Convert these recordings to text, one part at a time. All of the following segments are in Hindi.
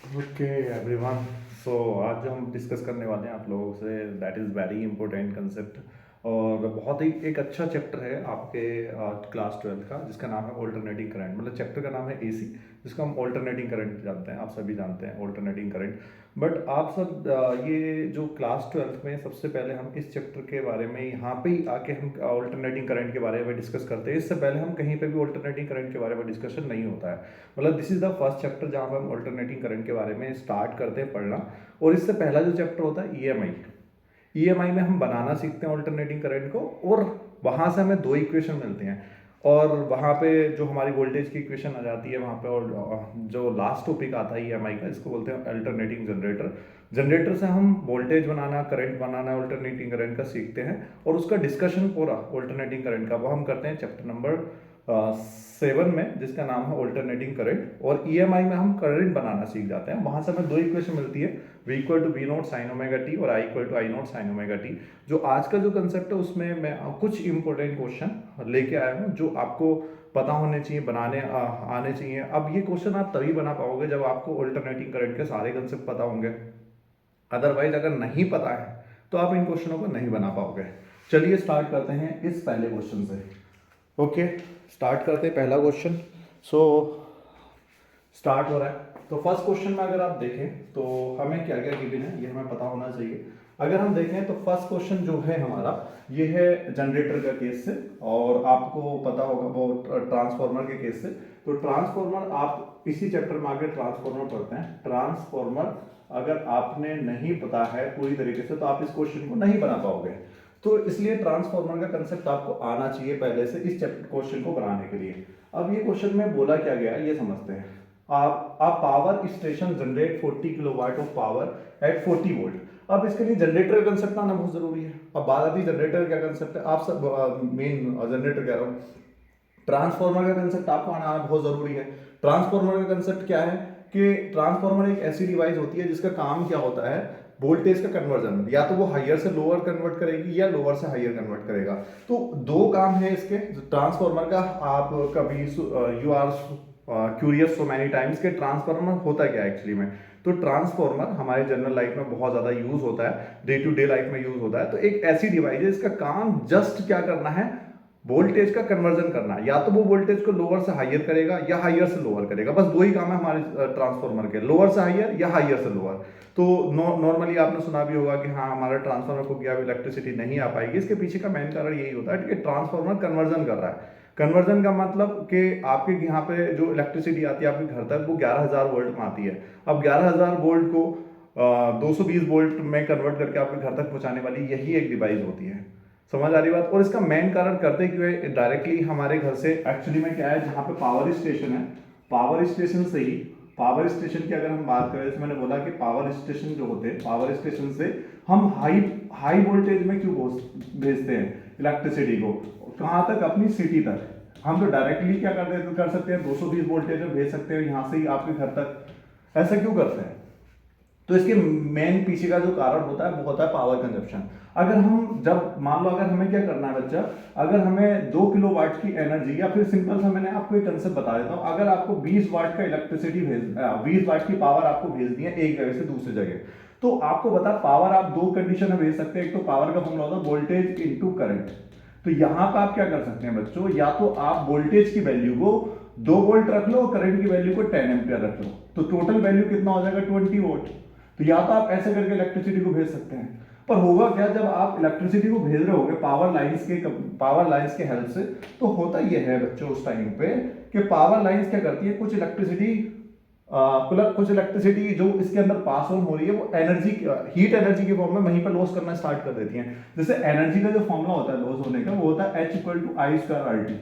Okay everyone. सो आज जो हम डिस्कस करने वाले हैं आप लोगों से, that is very important concept और बहुत ही एक अच्छा चैप्टर है आपके क्लास 12 का, जिसका नाम है ऑल्टरनेटिंग करंट। मतलब चैप्टर का नाम है एसी, जिसको हम ऑल्टरनेटिंग करंट जानते हैं, आप सभी जानते हैं ऑल्टरनेटिंग करंट। बट आप सब ये जो क्लास 12 में सबसे पहले हम इस चैप्टर के बारे में यहाँ पे ही आके हम ऑल्टरनेटिंग करंट के बारे में डिस्कस करते हैं। इससे पहले हम कहीं पे भी ऑल्टरनेटिंग करंट के बारे में डिस्कशन नहीं होता है। मतलब this is the first chapter जहाँ पर हम ऑल्टरनेटिंग करंट के बारे में स्टार्ट करते हैं पढ़ना। और इससे पहला जो चैप्टर होता है ईएमआई, ईएमआई में हम बनाना सीखते हैं ऑल्टरनेटिंग करंट को, और वहाँ से हमें दो इक्वेशन मिलते हैं। और वहाँ पे जो हमारी वोल्टेज की इक्वेशन आ जाती है वहाँ पे, और जो लास्ट टॉपिक आता है ईएमआई का, इसको बोलते हैं अल्टरनेटिंग जनरेटर। जनरेटर से हम वोल्टेज बनाना, करंट बनाना ऑल्टरनेटिंग करंट का सीखते हैं, और उसका डिस्कशन पूरा ऑल्टरनेटिंग करंट का वो हम करते हैं चैप्टर नंबर 7 में, जिसका नाम है ऑल्टरनेटिंग करंट। और ईएमआई में हम करंट बनाना सीख जाते हैं। वहां से हमें दो इक्वेशन मिलती है, V equal to V naught sine omega T और I equal to I naught sine omega T. जो आज का जो कंसेप्ट है उसमें मैं कुछ इंपॉर्टेंट क्वेश्चन लेके आया हूँ जो आपको पता होने चाहिए, बनाने आने चाहिए। अब ये क्वेश्चन आप तभी बना पाओगे जब आपको ऑल्टरनेटिंग करंट के सारे कंसेप्ट पता होंगे। अदरवाइज अगर नहीं पता है तो आप इन क्वेश्चनों को नहीं बना पाओगे। चलिए स्टार्ट करते हैं इस पहले क्वेश्चन से। ओके, स्टार्ट करते हैं पहला क्वेश्चन। सो स्टार्ट हो रहा है। तो फर्स्ट क्वेश्चन में अगर आप देखें तो हमें क्या क्या गिवन है ये हमें पता होना चाहिए। अगर हम देखें तो फर्स्ट क्वेश्चन जो है हमारा, ये है जनरेटर का केस से, और आपको पता होगा वो ट्रांसफार्मर के केस से। तो ट्रांसफार्मर आप इसी चैप्टर में आगे ट्रांसफार्मर पढ़ते हैं। ट्रांसफार्मर अगर आपने नहीं पता है पूरी तरीके से तो आप इस क्वेश्चन को नहीं बना पाओगे। तो इसलिए ट्रांसफार्मर का कंसेप्ट आपको आना चाहिए पहले से इस चैप्टर क्वेश्चन को बनाने के लिए। अब ये क्वेश्चन में बोला क्या गया है ये समझते हैं। आप power station generate 40 kilowatt of power at 40 volt. अब इसके लिए जनरेटर का कंसेप्ट आना बहुत जरूरी है। अब बात आती है जनरेटर क्या कंसेप्ट है, आप सब मेन जनरेटर कह रहा हूँ, ट्रांसफार्मर का कंसेप्ट आपको आना बहुत जरूरी है। ट्रांसफार्मर का कंसेप्ट क्या है कि ट्रांसफार्मर एक ऐसी डिवाइस होती है जिसका काम क्या होता है, वोल्टेज का कन्वर्जन, या तो वो हायर से लोअर कन्वर्ट करेगी या लोअर से हायर कन्वर्ट करेगा। तो दो काम है इसके ट्रांसफार्मर का। आप कभी you are curious so many times के ट्रांसफार्मर होता क्या है एक्चुअली में। तो ट्रांसफार्मर हमारे जनरल लाइफ में बहुत ज्यादा यूज होता है, डे टू डे लाइफ में यूज होता है। तो एक ऐसी डिवाइस है इसका काम जस्ट क्या करना है, वोल्टेज का कन्वर्जन करना। या तो वो वोल्टेज को लोअर से हायर करेगा या हायर से लोअर करेगा, बस दो ही काम है हमारे ट्रांसफार्मर के, लोअर से हायर या हायर से लोअर। तो नॉर्मली आपने सुना भी होगा कि हाँ हमारा ट्रांसफार्मर को क्या इलेक्ट्रिसिटी नहीं आ पाएगी। इसके पीछे का मेन कारण यही होता है कि ट्रांसफार्मर कन्वर्जन कर रहा है। कन्वर्जन का मतलब कि आपके यहाँ पे जो इलेक्ट्रिसिटी आती है आपके घर तक वो 11,000 वोल्ट में आती है। अब 11,000 वोल्ट को 220 वोल्ट में कन्वर्ट करके आपके घर तक पहुंचाने वाली यही एक डिवाइस होती है। समझ आ रही बात। और इसका मेन कारण करते क्यों है, डायरेक्टली हमारे घर से एक्चुअली में क्या है, जहाँ पे पावर स्टेशन है, पावर स्टेशन से ही, पावर स्टेशन की अगर हम बात करें, जैसे मैंने बोला कि पावर स्टेशन जो होते हैं, पावर स्टेशन से हम हाई हाई वोल्टेज में क्यों भेजते हैं इलेक्ट्रिसिटी को, कहाँ तक, अपनी सिटी तक। हम तो डायरेक्टली क्या कर सकते हैं, 220 वोल्टेज में भेज सकते हैं यहाँ से ही आपके घर तक। ऐसा क्यों करते हैं, तो इसके मेन पीछे का जो कारण होता है वो होता है पावर कंजप्शन। अगर हम जब मान लो अगर हमें क्या करना है बच्चा, अगर हमें 2 किलो वाट की एनर्जी, या फिर सिंपल सा मैंने आपको एक कंसेप्ट बता देता हूं, अगर आपको 20 वाट का इलेक्ट्रिसिटी 20 वाट की पावर आपको भेजनी है एक जगह से दूसरी जगह, तो आपको बता पावर आप दो कंडीशन में भेज सकते हैं। एक तो पावर का फॉर्मूला होता है वोल्टेज इंटू करंट। तो यहां पर आप क्या कर सकते हैं बच्चों, या तो आप वोल्टेज की वैल्यू को 2 वोल्ट रख लो और करंट की वैल्यू को 10 एम्पियर रख लो, तो टोटल वैल्यू कितना हो जाएगा, 20 वोल्ट। तो या तो आप ऐसे करके इलेक्ट्रिसिटी को भेज सकते हैं। पर होगा क्या, जब आप इलेक्ट्रिसिटी को भेज रहे होगे पावर लाइंस के हेल्प से, तो होता यह है बच्चों उस टाइम पे कि पावर लाइंस क्या करती है, कुछ इलेक्ट्रिसिटी जो इसके अंदर पास ऑन हो रही है वो एनर्जी, हीट एनर्जी के फॉर्म में वहीं पर लॉस करना स्टार्ट कर देती हैं। जैसे एनर्जी का जो फॉर्मूला होता है लॉस होने का, वो होता है H equal to I square R T.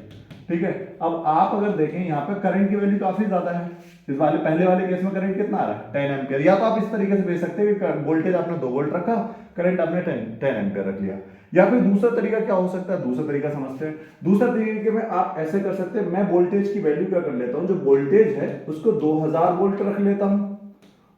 ठीक है। अब आप अगर देखें यहाँ पे करंट की वैल्यू काफी ज्यादा है, इस वाले पहले वाले केस में करंट कितना आ रहा है, 10 एम्पियर। या तो आप इस तरीके से भेज सकते हैं कि वोल्टेज आपने 2 वोल्ट रखा, करंट आपने 10 एम्पियर रख लिया। या फिर दूसरा तरीका क्या हो सकता है, दूसरा तरीका समझते हैं। दूसरा तरीके में आप ऐसे कर सकते हैं, मैं वोल्टेज की वैल्यू क्या कर लेता हूं, जो वोल्टेज है उसको 2000 वोल्ट रख लेता हूं,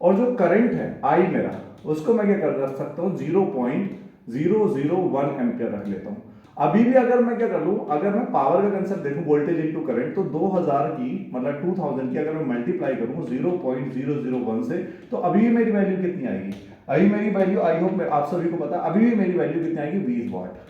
और जो करंट है आई मेरा, उसको मैं क्या कर सकता हूं, 0.001 एम्पियर रख लेता हूं। अभी भी अगर मैं क्या कर लूँ, अगर मैं पावर का कंसेप्ट देखूं वोल्टेज इनटू करंट, तो 2000 की मतलब 2000 की अगर मैं मल्टीप्लाई करूं 0.001 से, तो अभी भी मेरी वैल्यू कितनी आएगी, अभी मेरी वैल्यू, आई होप आप सभी को पता, अभी भी मेरी वैल्यू कितनी आएगी, 20 वाट।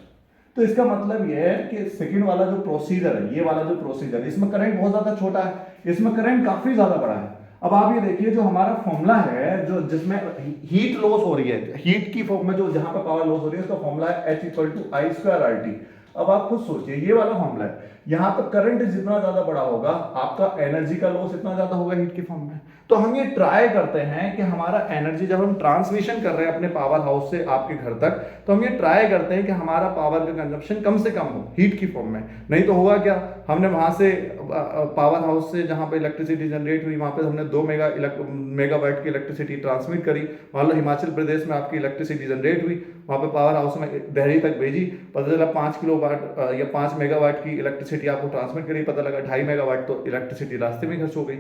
तो इसका मतलब यह है कि सेकंड वाला जो प्रोसीजर है, ये वाला जो प्रोसीजर है, इसमें करंट बहुत ज्यादा छोटा है, इसमें करंट काफी ज्यादा बड़ा है। अब आप ये देखिए जो हमारा फॉर्मूला है, जो जिसमें हीट लॉस हो रही है, हीट की फॉर्म में जो जहां पर पावर लॉस हो रही है, उसका फॉर्मूला है H=I²RT। अब आप खुद सोचिए, ये वाला फॉर्मूला है, यहां पर करंट जितना ज्यादा बड़ा होगा, आपका एनर्जी का लॉस इतना ज्यादा होगा हीट की फॉर्म में। तो हम ये ट्राई करते हैं कि हमारा एनर्जी, जब हम ट्रांसमिशन कर रहे हैं अपने पावर हाउस से आपके घर तक, तो हम ये ट्राई करते हैं कि हमारा पावर का कंजप्शन कम से कम हो हीट की फॉर्म में। नहीं तो होगा क्या, हमने वहां से पावर हाउस से जहां पे इलेक्ट्रिसिटी जनरेट हुई, वहां पे हमने 2 मेगावाट की इलेक्ट्रिसिटी ट्रांसमिट करी। मान लो हिमाचल प्रदेश में आपकी इलेक्ट्रिसिटी जनरेट हुई, वहां पे पावर हाउस में दिल्ली तक भेजी, पता चला 5 किलोवाट या 5 मेगावाट की इलेक्ट्रिसिटी आपको ट्रांसमिट करी, पता लगा 2.5 मेगावाट तो इलेक्ट्रिसिटी रास्ते में खर्च हो गई।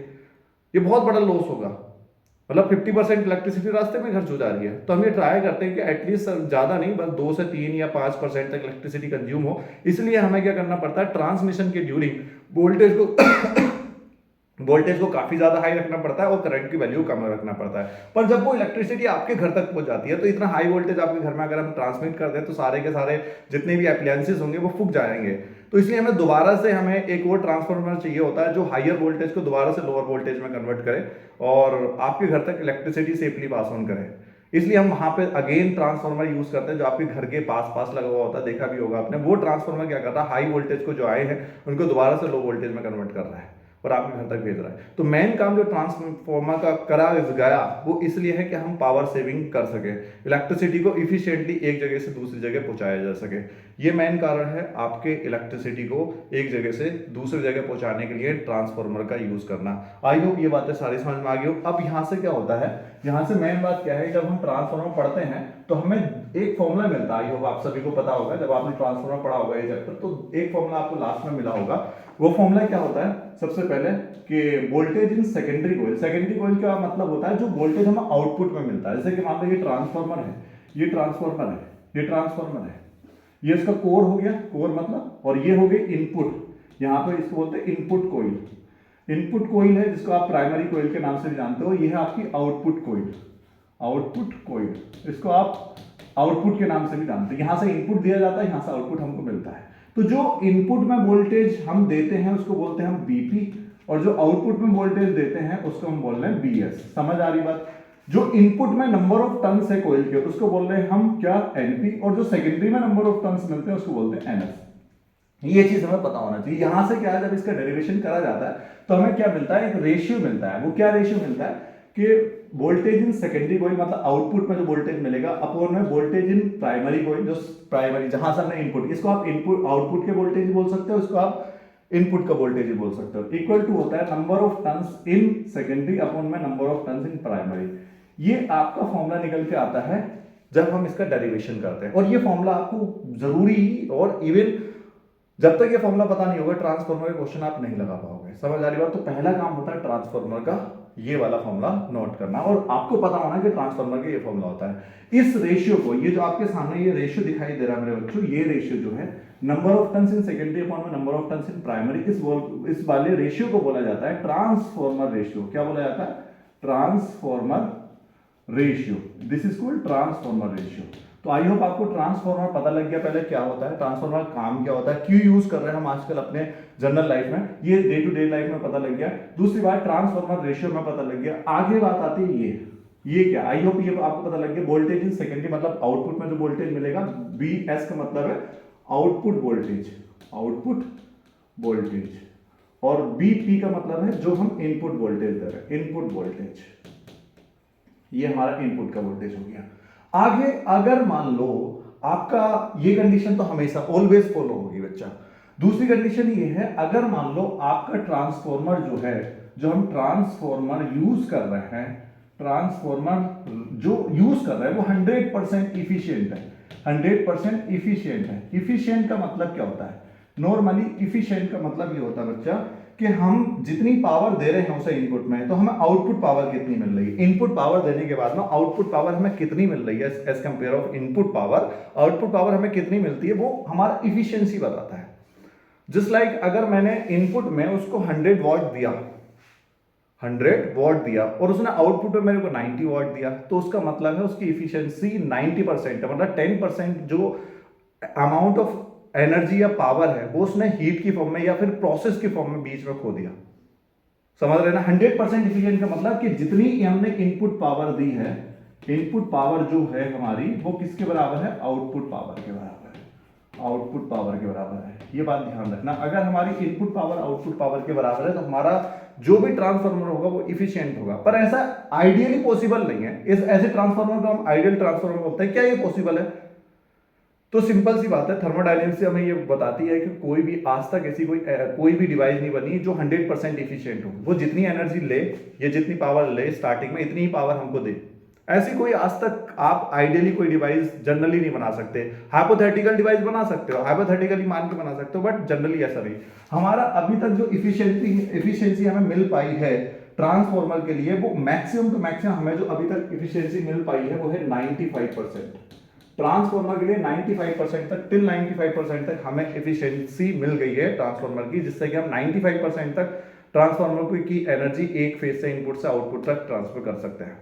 ये बहुत बड़ा लॉस होगा, मतलब 50% इलेक्ट्रिसिटी रास्ते में खर्च हो जा रही है। तो हम ये ट्राई करते हैं कि एटलीस्ट ज्यादा नहीं, बस 2 से 3 या 5% तक इलेक्ट्रिसिटी कंज्यूम हो। इसलिए हमें क्या करना पड़ता है, ट्रांसमिशन के ड्यूरिंग वोल्टेज को काफी ज्यादा हाई रखना पड़ता है और करंट की वैल्यू कम रखना पड़ता है। पर जब वो इलेक्ट्रिसिटी आपके घर तक पहुंच जाती है, तो इतना हाई वोल्टेज आपके घर में अगर हम ट्रांसमिट कर दें, तो सारे के सारे जितने भी एप्लायंसेस होंगे वो फूक जाएंगे। तो इसलिए हमें दोबारा से हमें एक और ट्रांसफार्मर चाहिए होता है, जो हायर वोल्टेज को दोबारा से लोअर वोल्टेज में कन्वर्ट करे और आपके घर तक इलेक्ट्रिसिटी सेफली पास ऑन करे। इसलिए हम वहां पे अगेन ट्रांसफार्मर यूज करते हैं, जो आपके घर के पास पास लगा हुआ होता है, देखा भी होगा आपने। वो ट्रांसफार्मर क्या करता है, हाई वोल्टेज को जो आए हैं उनको दोबारा से लो वोल्टेज में कन्वर्ट कर रहा है और आपके घर तक भेज रहा है। तो मेन काम जो ट्रांसफार्मर का करा गया वो इसलिए है कि हम पावर सेविंग कर सके, इलेक्ट्रिसिटी को इफिशिएंटली एक जगह से दूसरी जगह पहुंचाया जा सके। ये मेन कारण है आपके इलेक्ट्रिसिटी को एक जगह से दूसरी जगह पहुंचाने के लिए ट्रांसफार्मर का यूज करना। आई होप ये बातें सारी समझ में आ गई हो। अब यहां से क्या होता है, यहां से मेन बात क्या है, जब हम ट्रांसफार्मर पढ़ते हैं तो हमें एक फॉर्मूला मिलता है, आई होप आप सभी को पता होगा, जब आपने ट्रांसफार्मर पढ़ा होगा ये चैप्टर, तो एक फॉर्मूला आपको लास्ट में मिला होगा। वो फॉर्मूला क्या होता है, सबसे पहले कि voltage in secondary coil. Secondary coil का मतलब होता है जो वोल्टेज हमें आउटपुट में मिलता है। जैसे कि मान लो ये ट्रांसफार्मर है, ये ट्रांसफार्मर है, ये ट्रांसफार्मर है, ये इसका कोर हो गया, कोर मतलब, और ये हो गई इनपुट। यहां पर इसको बोलते हैं इनपुट कोइल। इनपुट कोइल है जिसको आप प्राइमरी कोइल के नाम से भी जानते हो। ये है आपकी आउटपुट कोइल, आउटपुट कोइल, इसको आप आउटपुट के नाम से भी जानते हैं। यहां से इनपुट दिया जाता है, यहां से आउटपुट हमको मिलता है। तो जो इनपुट में वोल्टेज हम देते हैं उसको बोलते हैं हम बीपी, और जो आउटपुट में वोल्टेज देते हैं उसको हम बोल रहे हैं बीएस। समझ आ रही बात। जो इनपुट में नंबर ऑफ टर्न्स है कोइल के उसको बोल रहे हैं हम क्या, एनपी, और जो सेकेंडरी में नंबर ऑफ टर्न्स मिलते हैं उसको बोलते हैं एनएस। ये चीज हमें पता होना चाहिए। यहां से क्या है, जब इसका डेरिवेशन करा जाता है तो हमें क्या मिलता है, एक रेशियो मिलता है। वो क्या रेशियो मिलता है कि वोल्टेज इन सेकेंडरी कोइल मतलब आउटपुट में जो वोल्टेज मिलेगा अपॉन में वोल्टेज इन प्राइमरी कोइल, जो प्राइमरी जहां से हमने इनपुट, इसको आप इनपुट आउटपुट के वोल्टेज बोल सकते हो, इसको आप इनपुट का वोल्टेज बोल सकते हो। इक्वल टू होता है number of turns in secondary upon में number of turns in primary. ये आपका फॉर्मूला निकल के आता है जब हम इसका डेरिवेशन करते हैं। और ये फॉर्मूला आपको जरूरी, और इवन जब तक ये फॉर्मूला पता नहीं होगा ट्रांसफार्मर के क्वेश्चन आप नहीं लगा पाओगे। समझ आ रही बात। तो पहला काम होता है ट्रांसफार्मर का ये वाला फॉर्मूला नोट करना, और आपको पता होना कि ट्रांसफार्मर का ये फॉर्मूला होता है। इस रेशियो को, ये जो आपके सामने ये रेशियो दिखाई दे रहा है मेरे बच्चों, ये रेशियो जो है number of turns in secondary upon में number of turns in primary, इस वाले रेशियो को बोला जाता है ट्रांसफार्मर रेशियो। क्या बोला जाता है, transformer ratio. This is called transformer ratio. तो आई होप आपको ट्रांसफार्मर पता लग गया पहले क्या होता है, ट्रांसफार्मर काम क्या होता है, क्यों यूज कर रहे हैं हम आजकल अपने जनरल लाइफ में, ये डे टू डे लाइफ में पता लग गया। दूसरी बात ट्रांसफार्मर रेशियो में पता लग गया। आगे बात आती है ये क्या, आई होप ये आपको पता लग गया। वोल्टेज इन सेकेंडरी मतलब आउटपुट में जो वोल्टेज मिलेगा, बी एस का मतलब है आउटपुट वोल्टेज, आउटपुट वोल्टेज, और बी पी का मतलब है जो हम इनपुट वोल्टेज दे रहे हैं, इनपुट वोल्टेज। ये हमारा इनपुट का वोल्टेज हो गया। आगे अगर मान लो आपका ये कंडीशन तो हमेशा ऑलवेज फॉलो होगी बच्चा। दूसरी कंडीशन ये है, अगर मान लो आपका ट्रांसफार्मर जो है, जो हम ट्रांसफार्मर यूज कर रहे हैं, ट्रांसफार्मर जो यूज कर रहे हैं वो 100% इफिशियंट है, 100% इफिशियंट है। इफिशियंट का मतलब क्या होता है, नॉर्मली इफिशियंट का मतलब ये होता है बच्चा कि हम जितनी पावर दे रहे हैं उसे इनपुट में, तो हमें आउटपुट पावर कितनी मिल रही है। इनपुट पावर देने के बाद में आउटपुट पावर हमें कितनी मिल रही है as compare of input power, output power हमें कितनी मिलती है, वो हमारा इफिशियंसी बताता है। जस्ट लाइक अगर मैंने इनपुट में उसको 100 वॉट दिया, 100 वॉट दिया और उसने आउटपुट में मेरे को 90 वॉट दिया, तो उसका मतलब है उसकी इफिशियंसी 90% है, मतलब 10% जो अमाउंट ऑफ एनर्जी या पावर है वो उसने हीट की फॉर्म में या फिर प्रोसेस की फॉर्म में बीच में खो दिया। समझ रहे ना। 100% इफिशिएंट का मतलब कि जितनी हमने इनपुट पावर दी है, इनपुट पावर जो है हमारी वो किसके बराबर है, आउटपुट पावर के बराबर है, आउटपुट पावर के बराबर है। ये बात ध्यान रखना, अगर हमारी इनपुट पावर आउटपुट पावर के बराबर है तो हमारा जो भी ट्रांसफार्मर होगा वो इफिशिएंट होगा। पर ऐसा आइडियली पॉसिबल नहीं है। इस ऐसे ट्रांसफार्मर को हम आइडियल ट्रांसफार्मर बोलते हैं। क्या ये पॉसिबल है? तो सिंपल सी बात है, थर्मोडायनेमिक्स हमें ये बताती है कि कोई भी आज तक ऐसी कोई भी डिवाइस नहीं बनी जो 100% इफिशिएंट हो। वो जितनी एनर्जी ले या जितनी पावर ले स्टार्टिंग में, इतनी ही पावर हमको दे। ऐसी कोई आज तक आप आइडियली कोई डिवाइस जनरली नहीं बना सकते। हाइपोथेटिकल डिवाइस बना सकते हो, हाइपोथेटिकली मान के बना सकते हो, बट जनरली ऐसा नहीं। हमारा अभी तक जो इफिशियंसी हमें मिल पाई है ट्रांसफॉर्मर के लिए, वो मैक्सिमम टू मैक्सिमम हमें जो अभी तक इफिशियंसी मिल पाई है वो है 95%। ट्रांसफॉर्मर के लिए 95% तक, टिल 95% तक हमें एफिशिएंसी मिल गई है ट्रांसफॉर्मर की, जिससे कि हम 95% तक ट्रांसफॉर्मर की एनर्जी एक फेज से इनपुट से आउटपुट तक ट्रांसफर कर सकते हैं।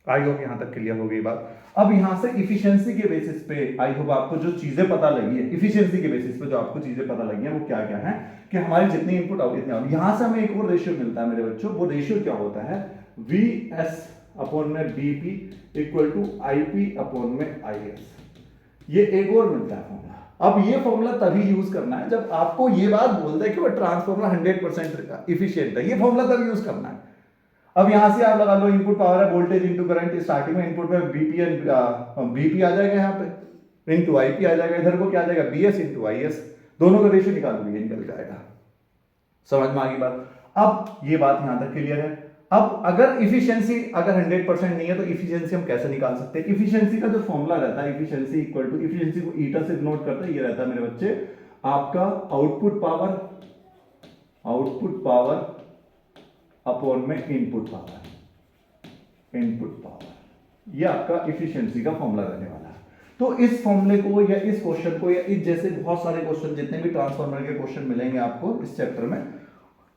आई होप यहां तक क्लियर हो गई बात। अब यहां से इफिशियंसी के बेसिस पे आई होप आपको जो चीजें पता लगी है, इफिशियंसी के बेसिस पे जो आपको चीजें पता लगी है वो क्या क्या है कि हमारी जितनी इनपुट आउट इतनी आउट। यहां से हमें एक और रेशियो मिलता है मेरे बच्चों। वो रेशियो क्या होता है, VS अपॉन में BP equal to IP upon में IS। ये एक और मिलता है फॉर्मूला। अब ये फॉर्मूला तभी यूज करना है जब आपको ये बात बोल दे कि वो ट्रांसफॉर्मर 100% इफिशिएंट है। ये फॉर्मूला तभी यूज करना है। अब यहां से आप लगा लो, इनपुट पावर है वोल्टेज इनटू करंट। स्टार्टिंग में इनपुट में बीपी आ जाएगा, यहाँ पे इनटू आईपी आ जाएगा, इधर को क्या आ जाएगा, बीएस इनटू आईएस। दोनों का रेशियो निकाल दो, ये निकल जाएगा। समझ में आ गई बात। अब ये बात यहां तक क्लियर है। अब अगर इफिशियंसी अगर 100% नहीं है तो इफिशियंसी हम कैसे निकाल सकते हैं। इफिशियंसी का जो फॉर्मूला रहता है, इफिशियंसी इक्वल टू, इफिशियंसी को ईटा से डिनोट करते हैं, ये रहता है मेरे बच्चे आपका आउटपुट पावर अपॉन में इनपुट पावर, इनपुट पावर। ये आपका इफिशियंसी का फॉर्मूला रहने वाला है। तो इस फॉर्मूले को या इस क्वेश्चन को या इस जैसे बहुत सारे क्वेश्चन, जितने भी ट्रांसफार्मर के क्वेश्चन मिलेंगे आपको इस चैप्टर में,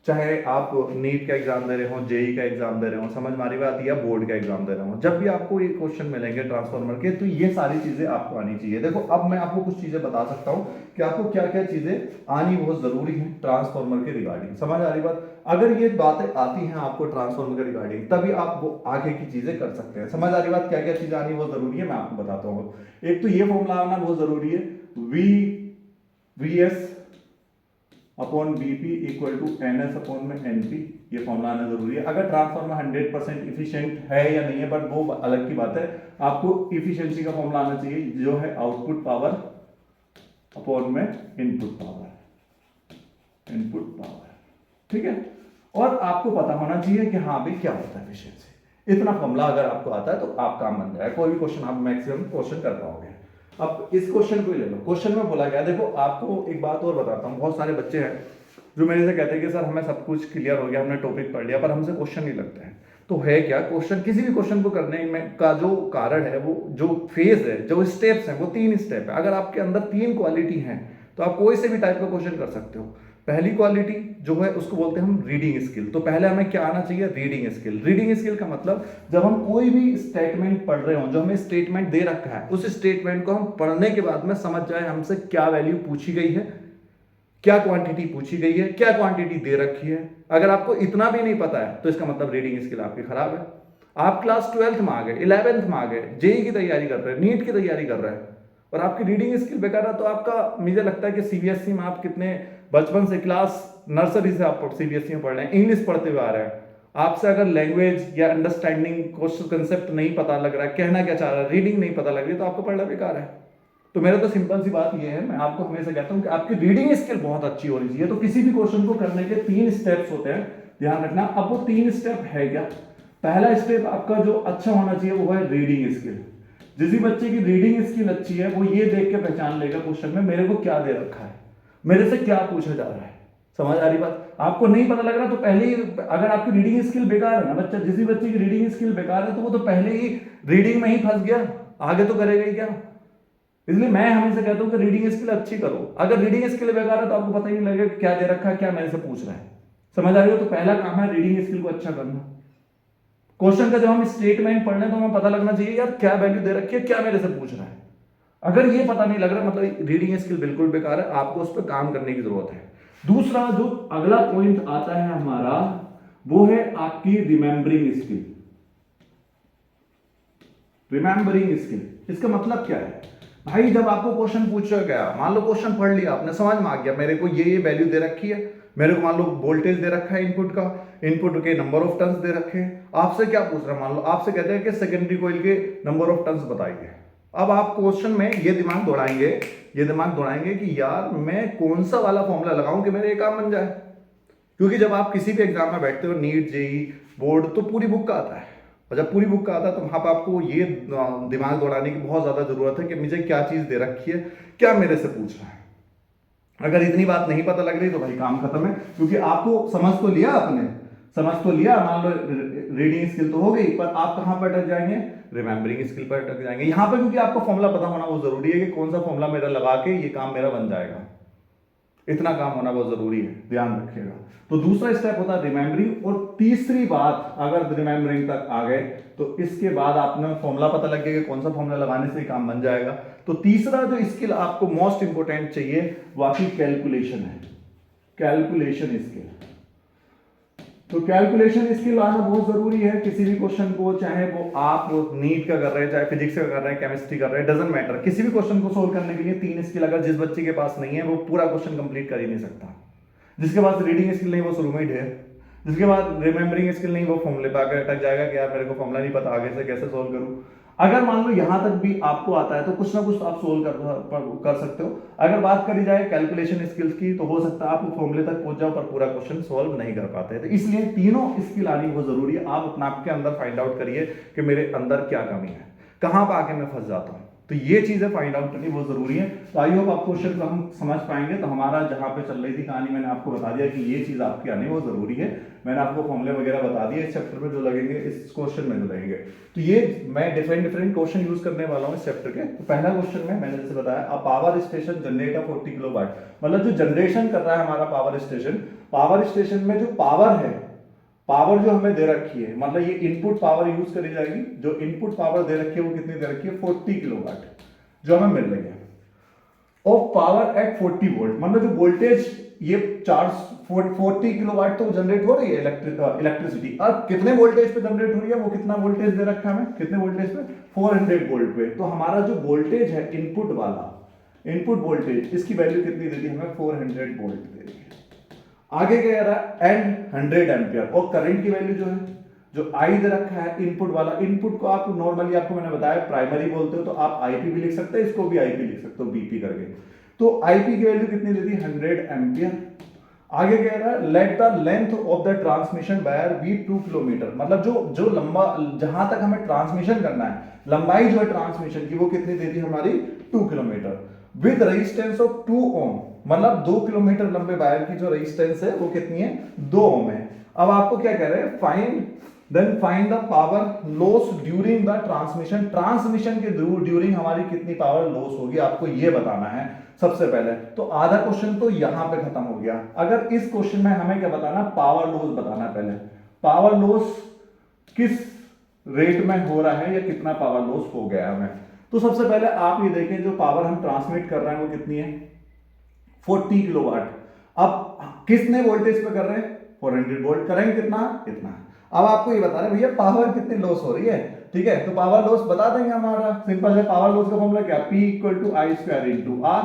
चाहे आप नीट का एग्जाम दे रहे हो, जेई का एग्जाम दे रहे हो, समझ मारी बात, या बोर्ड का एग्जाम दे रहे हो, जब भी आपको ये क्वेश्चन मिलेंगे ट्रांसफार्मर के, तो ये सारी चीजें आपको आनी चाहिए। देखो अब मैं आपको कुछ चीजें बता सकता हूं कि आपको क्या क्या चीजें आनी बहुत जरूरी है ट्रांसफार्मर के रिगार्डिंग। समझ आ रही बात। अगर ये बातें आती हैं आपको ट्रांसफार्मर के रिगार्डिंग, तभी आप वो आगे की चीजें कर सकते हैं। समझ आ रही बात। क्या क्या चीजें आनी बहुत जरूरी है मैं आपको बताता हूँ। एक तो ये फॉर्मूला आना बहुत जरूरी है, VS upon BP equal to NS upon में NP। ये फॉर्मूला आना जरूरी है। अगर ट्रांसफार्मर 100% इफिशिएंट है या नहीं है, बट वो अलग की बात है। आपको इफिशियंसी का फॉर्मूला आना चाहिए, जो है आउटपुट पावर अपॉन में इनपुट पावर, इनपुट पावर। ठीक है। और आपको पता होना चाहिए कि हाँ भाई क्या होता है एफिशिएंसी। इतना फॉर्मूला अगर आपको आता है तो आप काम बन जाएगा, कोई भी क्वेश्चन आप मैक्सिमम क्वेश्चन कर पाओगे। अब इस क्वेश्चन को ही ले लो। क्वेश्चन में बोला गया, देखो आपको एक बात और बताता हूँ। बहुत सारे बच्चे हैं जो मेरे से कहते हैं कि सर हमें सब कुछ क्लियर हो गया, हमने टॉपिक पढ़ लिया, पर हमसे क्वेश्चन नहीं लगते हैं। तो है क्या, क्वेश्चन किसी भी क्वेश्चन को करने में का जो कारण है, वो जो फेज है, जो स्टेप्स हैं, वो 3 स्टेप है। अगर आपके अंदर 3 क्वालिटी हैं तो आप कोई से भी टाइप का क्वेश्चन कर सकते हो। पहली क्वालिटी जो है उसको बोलते हैं हम रीडिंग स्किल। तो पहले हमें क्या आना चाहिए, रीडिंग स्किल। रीडिंग स्किल का मतलब जब हम कोई भी स्टेटमेंट पढ़ रहे हो, जो हमें स्टेटमेंट दे रखा है, उस स्टेटमेंट को हम पढ़ने के बाद में समझ जाए हमसे क्या वैल्यू पूछी गई है, क्या क्वांटिटी पूछी गई है, क्या क्वांटिटी दे रखी है। अगर आपको इतना भी नहीं पता है तो इसका मतलब रीडिंग स्किल आपकी खराब है। आप क्लास 12th में आ गए, 11th में आ गए, जेई की तैयारी कर रहे हैं, नीट की तैयारी कर रहे हैं, और आपकी रीडिंग स्किल बेकार है, तो आपका, मुझे लगता है कि सीबीएसई में आप कितने बचपन से क्लास नर्सरी से आप सीबीएसई में पढ़ रहे हैं, इंग्लिश पढ़ते हुए आ रहे हैं। आपसे अगर लैंग्वेज या अंडरस्टैंडिंग क्वेश्चन कंसेप्ट नहीं पता लग रहा है, कहना क्या चाह रहा है, रीडिंग नहीं पता लग रही, तो आपको पढ़ना बेकार है। तो मेरा तो सिंपल सी बात ये है, मैं आपको हमेशा कहता हूं कि आपकी रीडिंग स्किल बहुत अच्छी होनी चाहिए। तो किसी भी क्वेश्चन को करने के 3 स्टेप्स होते हैं, ध्यान रखना। अब वो 3 स्टेप है क्या। पहला स्टेप आपका जो अच्छा होना चाहिए वो है रीडिंग स्किल। जिस बच्चे की रीडिंग स्किल अच्छी है वो ये देख के पहचान लेगा क्वेश्चन में मेरे को क्या दे रखा है, मेरे से क्या पूछा जा रहा है। समझ आ रही बात। आपको नहीं पता लग रहा तो पहले ही, अगर आपकी रीडिंग स्किल बेकार है ना, बच्चा जिस भी बच्चे की रीडिंग स्किल बेकार है तो वो तो पहले ही रीडिंग में ही फंस गया, आगे तो करेगा ही क्या। इसलिए मैं हमेशा कहता हूं कि रीडिंग स्किल अच्छी करो। अगर रीडिंग स्किल बेकार है तो आपको पता ही नहीं लगेगा क्या दे रखा है, क्या मेरे से पूछ रहा है। समझ आ रही हो? तो पहला काम है रीडिंग स्किल को अच्छा करना। क्वेश्चन का जब हम स्टेटमेंट पढ़ लें तो हमें पता लगना चाहिए यार क्या वैल्यू दे रखी है, क्या मेरे से पूछ रहा है। अगर ये पता नहीं लग रहा मतलब रीडिंग स्किल बिल्कुल बेकार है, आपको उस पर काम करने की जरूरत है। दूसरा जो अगला पॉइंट आता है हमारा, वो है आपकी रिमेंबरिंग स्किल। रिमेंबरिंग स्किल इसका मतलब क्या है भाई, जब आपको क्वेश्चन पूछा गया, मान लो क्वेश्चन पढ़ लिया आपने, समझ में आ गया मेरे को ये वैल्यू दे रखी है, मेरे को मान लो वोल्टेज दे रखा है इनपुट का, इनपुट के नंबर ऑफ टर्न्स दे रखे हैं। आपसे क्या पूछ रहा है, मान लो आपसे कहते हैं कि सेकेंडरी कॉइल के नंबर ऑफ टर्न्स बताइए। अब आप क्वेश्चन में ये दिमाग दौड़ाएंगे कि यार मैं कौन सा वाला फॉर्मूला लगाऊं कि मेरे ये काम बन जाए। क्योंकि जब आप किसी भी एग्जाम में बैठते हो, नीट, जेई, बोर्ड, तो पूरी बुक का आता है, और जब पूरी बुक का आता है तो वहां पर आपको ये दिमाग दौड़ाने की बहुत ज्यादा जरूरत है कि मुझे क्या चीज दे रखी है, क्या मेरे से पूछ रहा है। अगर इतनी बात नहीं पता लग रही तो भाई काम खत्म है, क्योंकि आपको समझ तो लिया, मान लो रीडिंग स्किल तो हो गई, पर आप कहां पर अटक जाएंगे, रिमेंबरिंग स्किल पर अटक जाएंगे। यहां पर क्योंकि आपको फॉर्मूला पता होना वो जरूरी है कि कौन सा फॉर्मूला मेरा लगा के ये काम मेरा बन जाएगा, इतना काम होना बहुत जरूरी है, ध्यान रखिएगा। तो दूसरा स्टेप होता है रिमेंबरिंग, और तीसरी बात अगर रिमेंबरिंग तक आ गए तो इसके बाद आपने फॉर्मूला पता लग गया कि कौन सा फॉर्मूला लगाने से काम बन जाएगा। तो तीसरा जो स्किल आपको मोस्ट इंपोर्टेंट चाहिए वाकई कैलकुलेशन है, कैलकुलेशन स्किल। तो कैलकुलेशन स्किल आना बहुत जरूरी है किसी भी क्वेश्चन को, चाहे वो आप नीट का कर रहे हैं, चाहे फिजिक्स का कर रहे हैं, केमिस्ट्री कर रहे हैं, डजंट मैटर। किसी भी क्वेश्चन को सोल्व करने के लिए तीन स्किल अगर जिस बच्चे के पास नहीं है वो पूरा क्वेश्चन कंप्लीट कर ही नहीं सकता। जिसके पास रीडिंग स्किल नहीं वो शुरू में ही ढेर, जिसके बाद रिमेंबरिंग स्किल नहीं वो फॉर्मूले पे आकर अटक जाएगा कि यार मेरे को फॉर्मूला नहीं पता, आगे से कैसे सोल्व करूं। अगर मान लो यहां तक भी आपको आता है तो कुछ ना कुछ आप सोल्व कर सकते हो। अगर बात करी जाए कैलकुलेशन स्किल्स की तो हो सकता है आप फॉर्मूले तक पहुंच जाओ पर पूरा क्वेश्चन सोल्व नहीं कर पाते। तो इसलिए तीनों स्किल आनी बहुत जरूरी है। आप अपने आप के अंदर फाइंड आउट करिए कि मेरे अंदर क्या कमी है, कहां पर आके मैं फंस जाता हूं। तो ये चीजें फाइंड आउट करनी बहुत जरूरी है। तो आई होप आप क्वेश्चन को हम समझ पाएंगे। तो हमारा जहां पे चल रही थी कहानी मैंने आपको बता दिया कि ये चीज आपकी आनी बहुत जरूरी है। मैंने आपको फॉर्मूले वगैरह बता दिए इस चैप्टर में जो लगेंगे, इस क्वेश्चन में जो लगेंगे। तो ये मैं डिफरेंट क्वेश्चन यूज करने वाला हूँ इस चैप्टर के। तो पहला क्वेश्चन में मैंने जैसे बताया, a power station generate 40 kilowatt, मतलब जो जनरेशन कर रहा है हमारा पावर स्टेशन में जो पावर है, पावर जो हमें दे रखी है, मतलब ये इनपुट पावर यूज करी जाएगी। जो इनपुट पावर दे रखी है वो कितनी दे रखी है, 40 किलोवाट जो हमें मिल रही है। और पावर एट 40 वोल्ट, मतलब जो वोल्टेज ये चार्ज 40 किलोवाट तो जनरेट हो रही है इलेक्ट्रिसिटी। अब कितने वोल्टेज पे जनरेट हो रही है, वो कितना वोल्टेज दे रखा है हमें, कितने वोल्टेज पे, 400 वोल्ट पे। तो हमारा जो वोल्टेज है इनपुट वाला, इनपुट वोल्टेज, इसकी वैल्यू कितनी दे दी हमें, 400 वोल्ट दे दी है। आगे क्या कह रहा है, एंड 100 एम्पियर। और करंट की वैल्यू जो है, जो आई दे रखा है इनपुट वाला, इनपुट को आप नॉर्मली आपको मैंने बताया प्राइमरी बोलते हो, तो आप आईपी भी लिख सकते हैं, इसको भी आईपी लिख सकते हो बीपी करके। तो आईपी की वैल्यू कितनी दे दी, 100 एम्पियर। आगे कह रहा है let the length of the transmission wire be 2 kilometre, मतलब जो लंबा, जहां तक हमें ट्रांसमिशन करना है, लंबाई जो है ट्रांसमिशन की वो कितनी दे दी हमारी, 2 किलोमीटर विद रेजिस्टेंस ऑफ 2 ओम, मतलब 2 किलोमीटर लंबे वायर की जो रेजिस्टेंस है वो कितनी है, 2 ओम है। अब आपको क्या कह रहे हैं, find the power loss during the transmission के ड्यूरिंग हमारी कितनी पावर लॉस होगी, आपको ये बताना है सबसे पहले। तो आधा क्वेश्चन तो यहां पे खत्म हो गया। अगर इस क्वेश्चन में हमें क्या बताना, पावर लॉस बताना है पहले, पावर लॉस किस रेट में हो रहा है या कितना पावर लॉस हो गया हमें। तो सबसे पहले आप ये देखें जो पावर हम ट्रांसमिट कर रहे हैं वो कितनी है, 40 किलोवाट। अब किसने वोल्टेज पे कर रहे हैं, 400 वोल्ट, करंट कितना, इतना। अब आपको ये बता रहे भैया पावर कितनी लॉस हो रही है, ठीक है। तो पावर लॉस बता देंगे, हमारा सिंपल है, पावर लॉस का फॉर्मूला क्या, P = I² × R।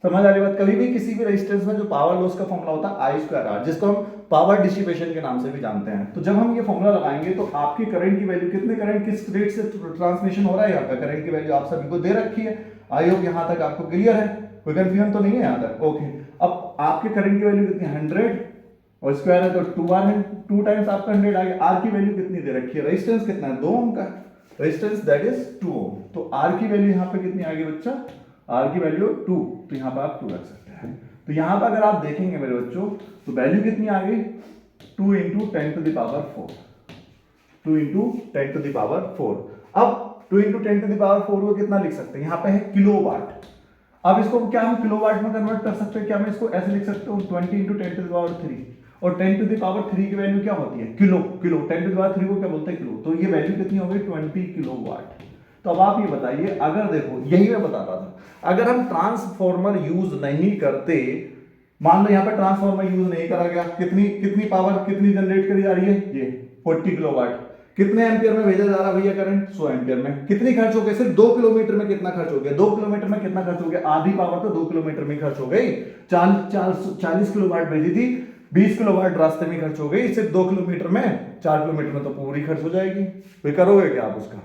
समझ आ रही बात। कभी भी किसी भी रेजिस्टेंस में जो पावर लॉस का फॉर्मूला होता है I²R, जिसको हम पावर डिसिपेशन के नाम से भी जानते हैं। तो जब हम ये फॉर्मूला लगाएंगे तो आपकी करंट की वैल्यू, कितने करंट किस रेट से ट्रांसमिशन हो रहा है, यहाँ पे करंट की वैल्यू आप सभी को दे रखी है। आई होप यहां तक आपको क्लियर है, कोई कंफ्यूजन तो नहीं है यहां तक, ओके। अब आपके करंट की वैल्यू कितनी, 100 और स्क्वायर है तो 2 टाइम्स आपका 100 आ गया। आर की वैल्यू कितनी दे रखी है, रेजिस्टेंस कितना है, 2 ओम का रेजिस्टेंस, दैट इज 2 ओम। तो आर की वैल्यू यहाँ पे कितनी आ गई बच्चा, आर की वैल्यू 2, तो यहाँ पे आप 2 रख सकते हैं। तो यहां पर अगर आप देखेंगे मेरे बच्चों तो वैल्यू कितनी आ गई 2 into 10 to the power 4, 2 into 10 to the power 4। अब 2 इंटू 10 टू द पावर 4 को कितना लिख सकते हैं, यहाँ पे है किलोवाट। अब इसको क्या हम किलोवाट में कन्वर्ट कर सकते हैं, क्या मैं इसको ऐसे लिख सकता हूँ 20 इंटू 10 टू द पावर 3, और 10 टू द पावर 3 की वैल्यू क्या होती है किलो, 10 टू द पावर 3 को क्या बोलते हैं किलो, तो ये वैल्यू कितनी हो गई 20 किलोवाट। तो अब आप ये बताइए, अगर देखो यही मैं बता रहा था, अगर हम ट्रांसफॉर्मर यूज नहीं करते, मान लो यहाँ पे ट्रांसफॉर्मर यूज नहीं करा गया, कितनी पावर कितनी जनरेट करी जा रही है, ये 40 किलोवाट, कितने एम्पियर में भेजा जा रहा है भैया करंट 100 एम्पियर में, कितनी खर्च हो गई, सिर्फ 2 किलोमीटर में कितना खर्च हो गया, 2 किलोमीटर में कितना खर्च हो गया, आधी पावर तो 2 किलोमीटर में खर्च हो गई, 40 किलोवाट भेजी थी, 20 किलोवाट रास्ते में खर्च हो गई, सिर्फ 2 किलोमीटर में, 4 किलोमीटर में तो पूरी खर्च हो जाएगी। फिर करोगे क्या आप उसका,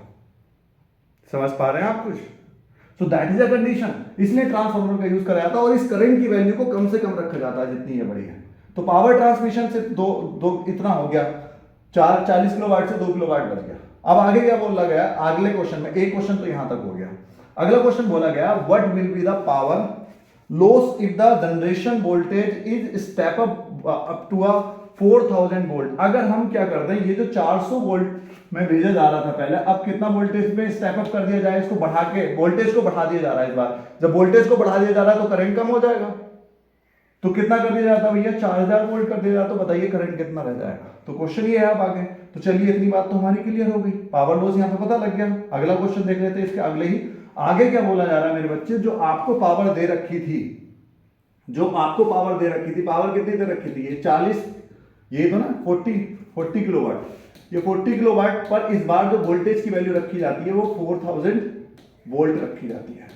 समझ पा रहे हैं आप कुछ? So that is a condition, इसलिए ट्रांसफार्मर का यूज कराया था, और इस करंट की वैल्यू को कम से कम रखा जाता है जितनी ये बड़ी है। तो पावर ट्रांसमिशन से दो इतना हो गया, 40 किलोवाट से 2 किलोवाट बच गया। अब आगे क्या बोला गया अगले क्वेश्चन में, एक क्वेश्चन तो यहां तक हो गया, अगला क्वेश्चन बोला गया what will be the power loss if the generation voltage is step up to a 4000 volt. अगर हम क्या कर दें, ये जो 400 वोल्ट में भेजा जा रहा था पहले, अब कितना वोल्टेज पे स्टेप अप कर दिया जाए, इसको बढ़ा के वोल्टेज को बढ़ा दिया जा रहा है। इस बार जब वोल्टेज को बढ़ा दिया जा रहा है तो करंट कम हो जाएगा, तो कितना कर दिया जाता है भैया 4000 वोल्ट कर दिया जाता, तो बताइए करंट कितना रह जाएगा। तो क्वेश्चन ये है अब आगे, तो चलिए इतनी बात तो हमारी क्लियर हो गई, पावर लॉस यहाँ पे पता लग गया। अगला क्वेश्चन देख लेते हैं इसके अगले ही, आगे क्या बोला जा रहा है मेरे बच्चे, जो आपको पावर दे रखी थी, जो आपको पावर दे रखी थी, पावर कितनी दे रखी थी, ये 40, ये तो ना 40 किलोवाट, ये 40 किलोवाट पर इस बार जो वोल्टेज की वैल्यू रखी जाती है वो 4000 वोल्ट रखी जाती है।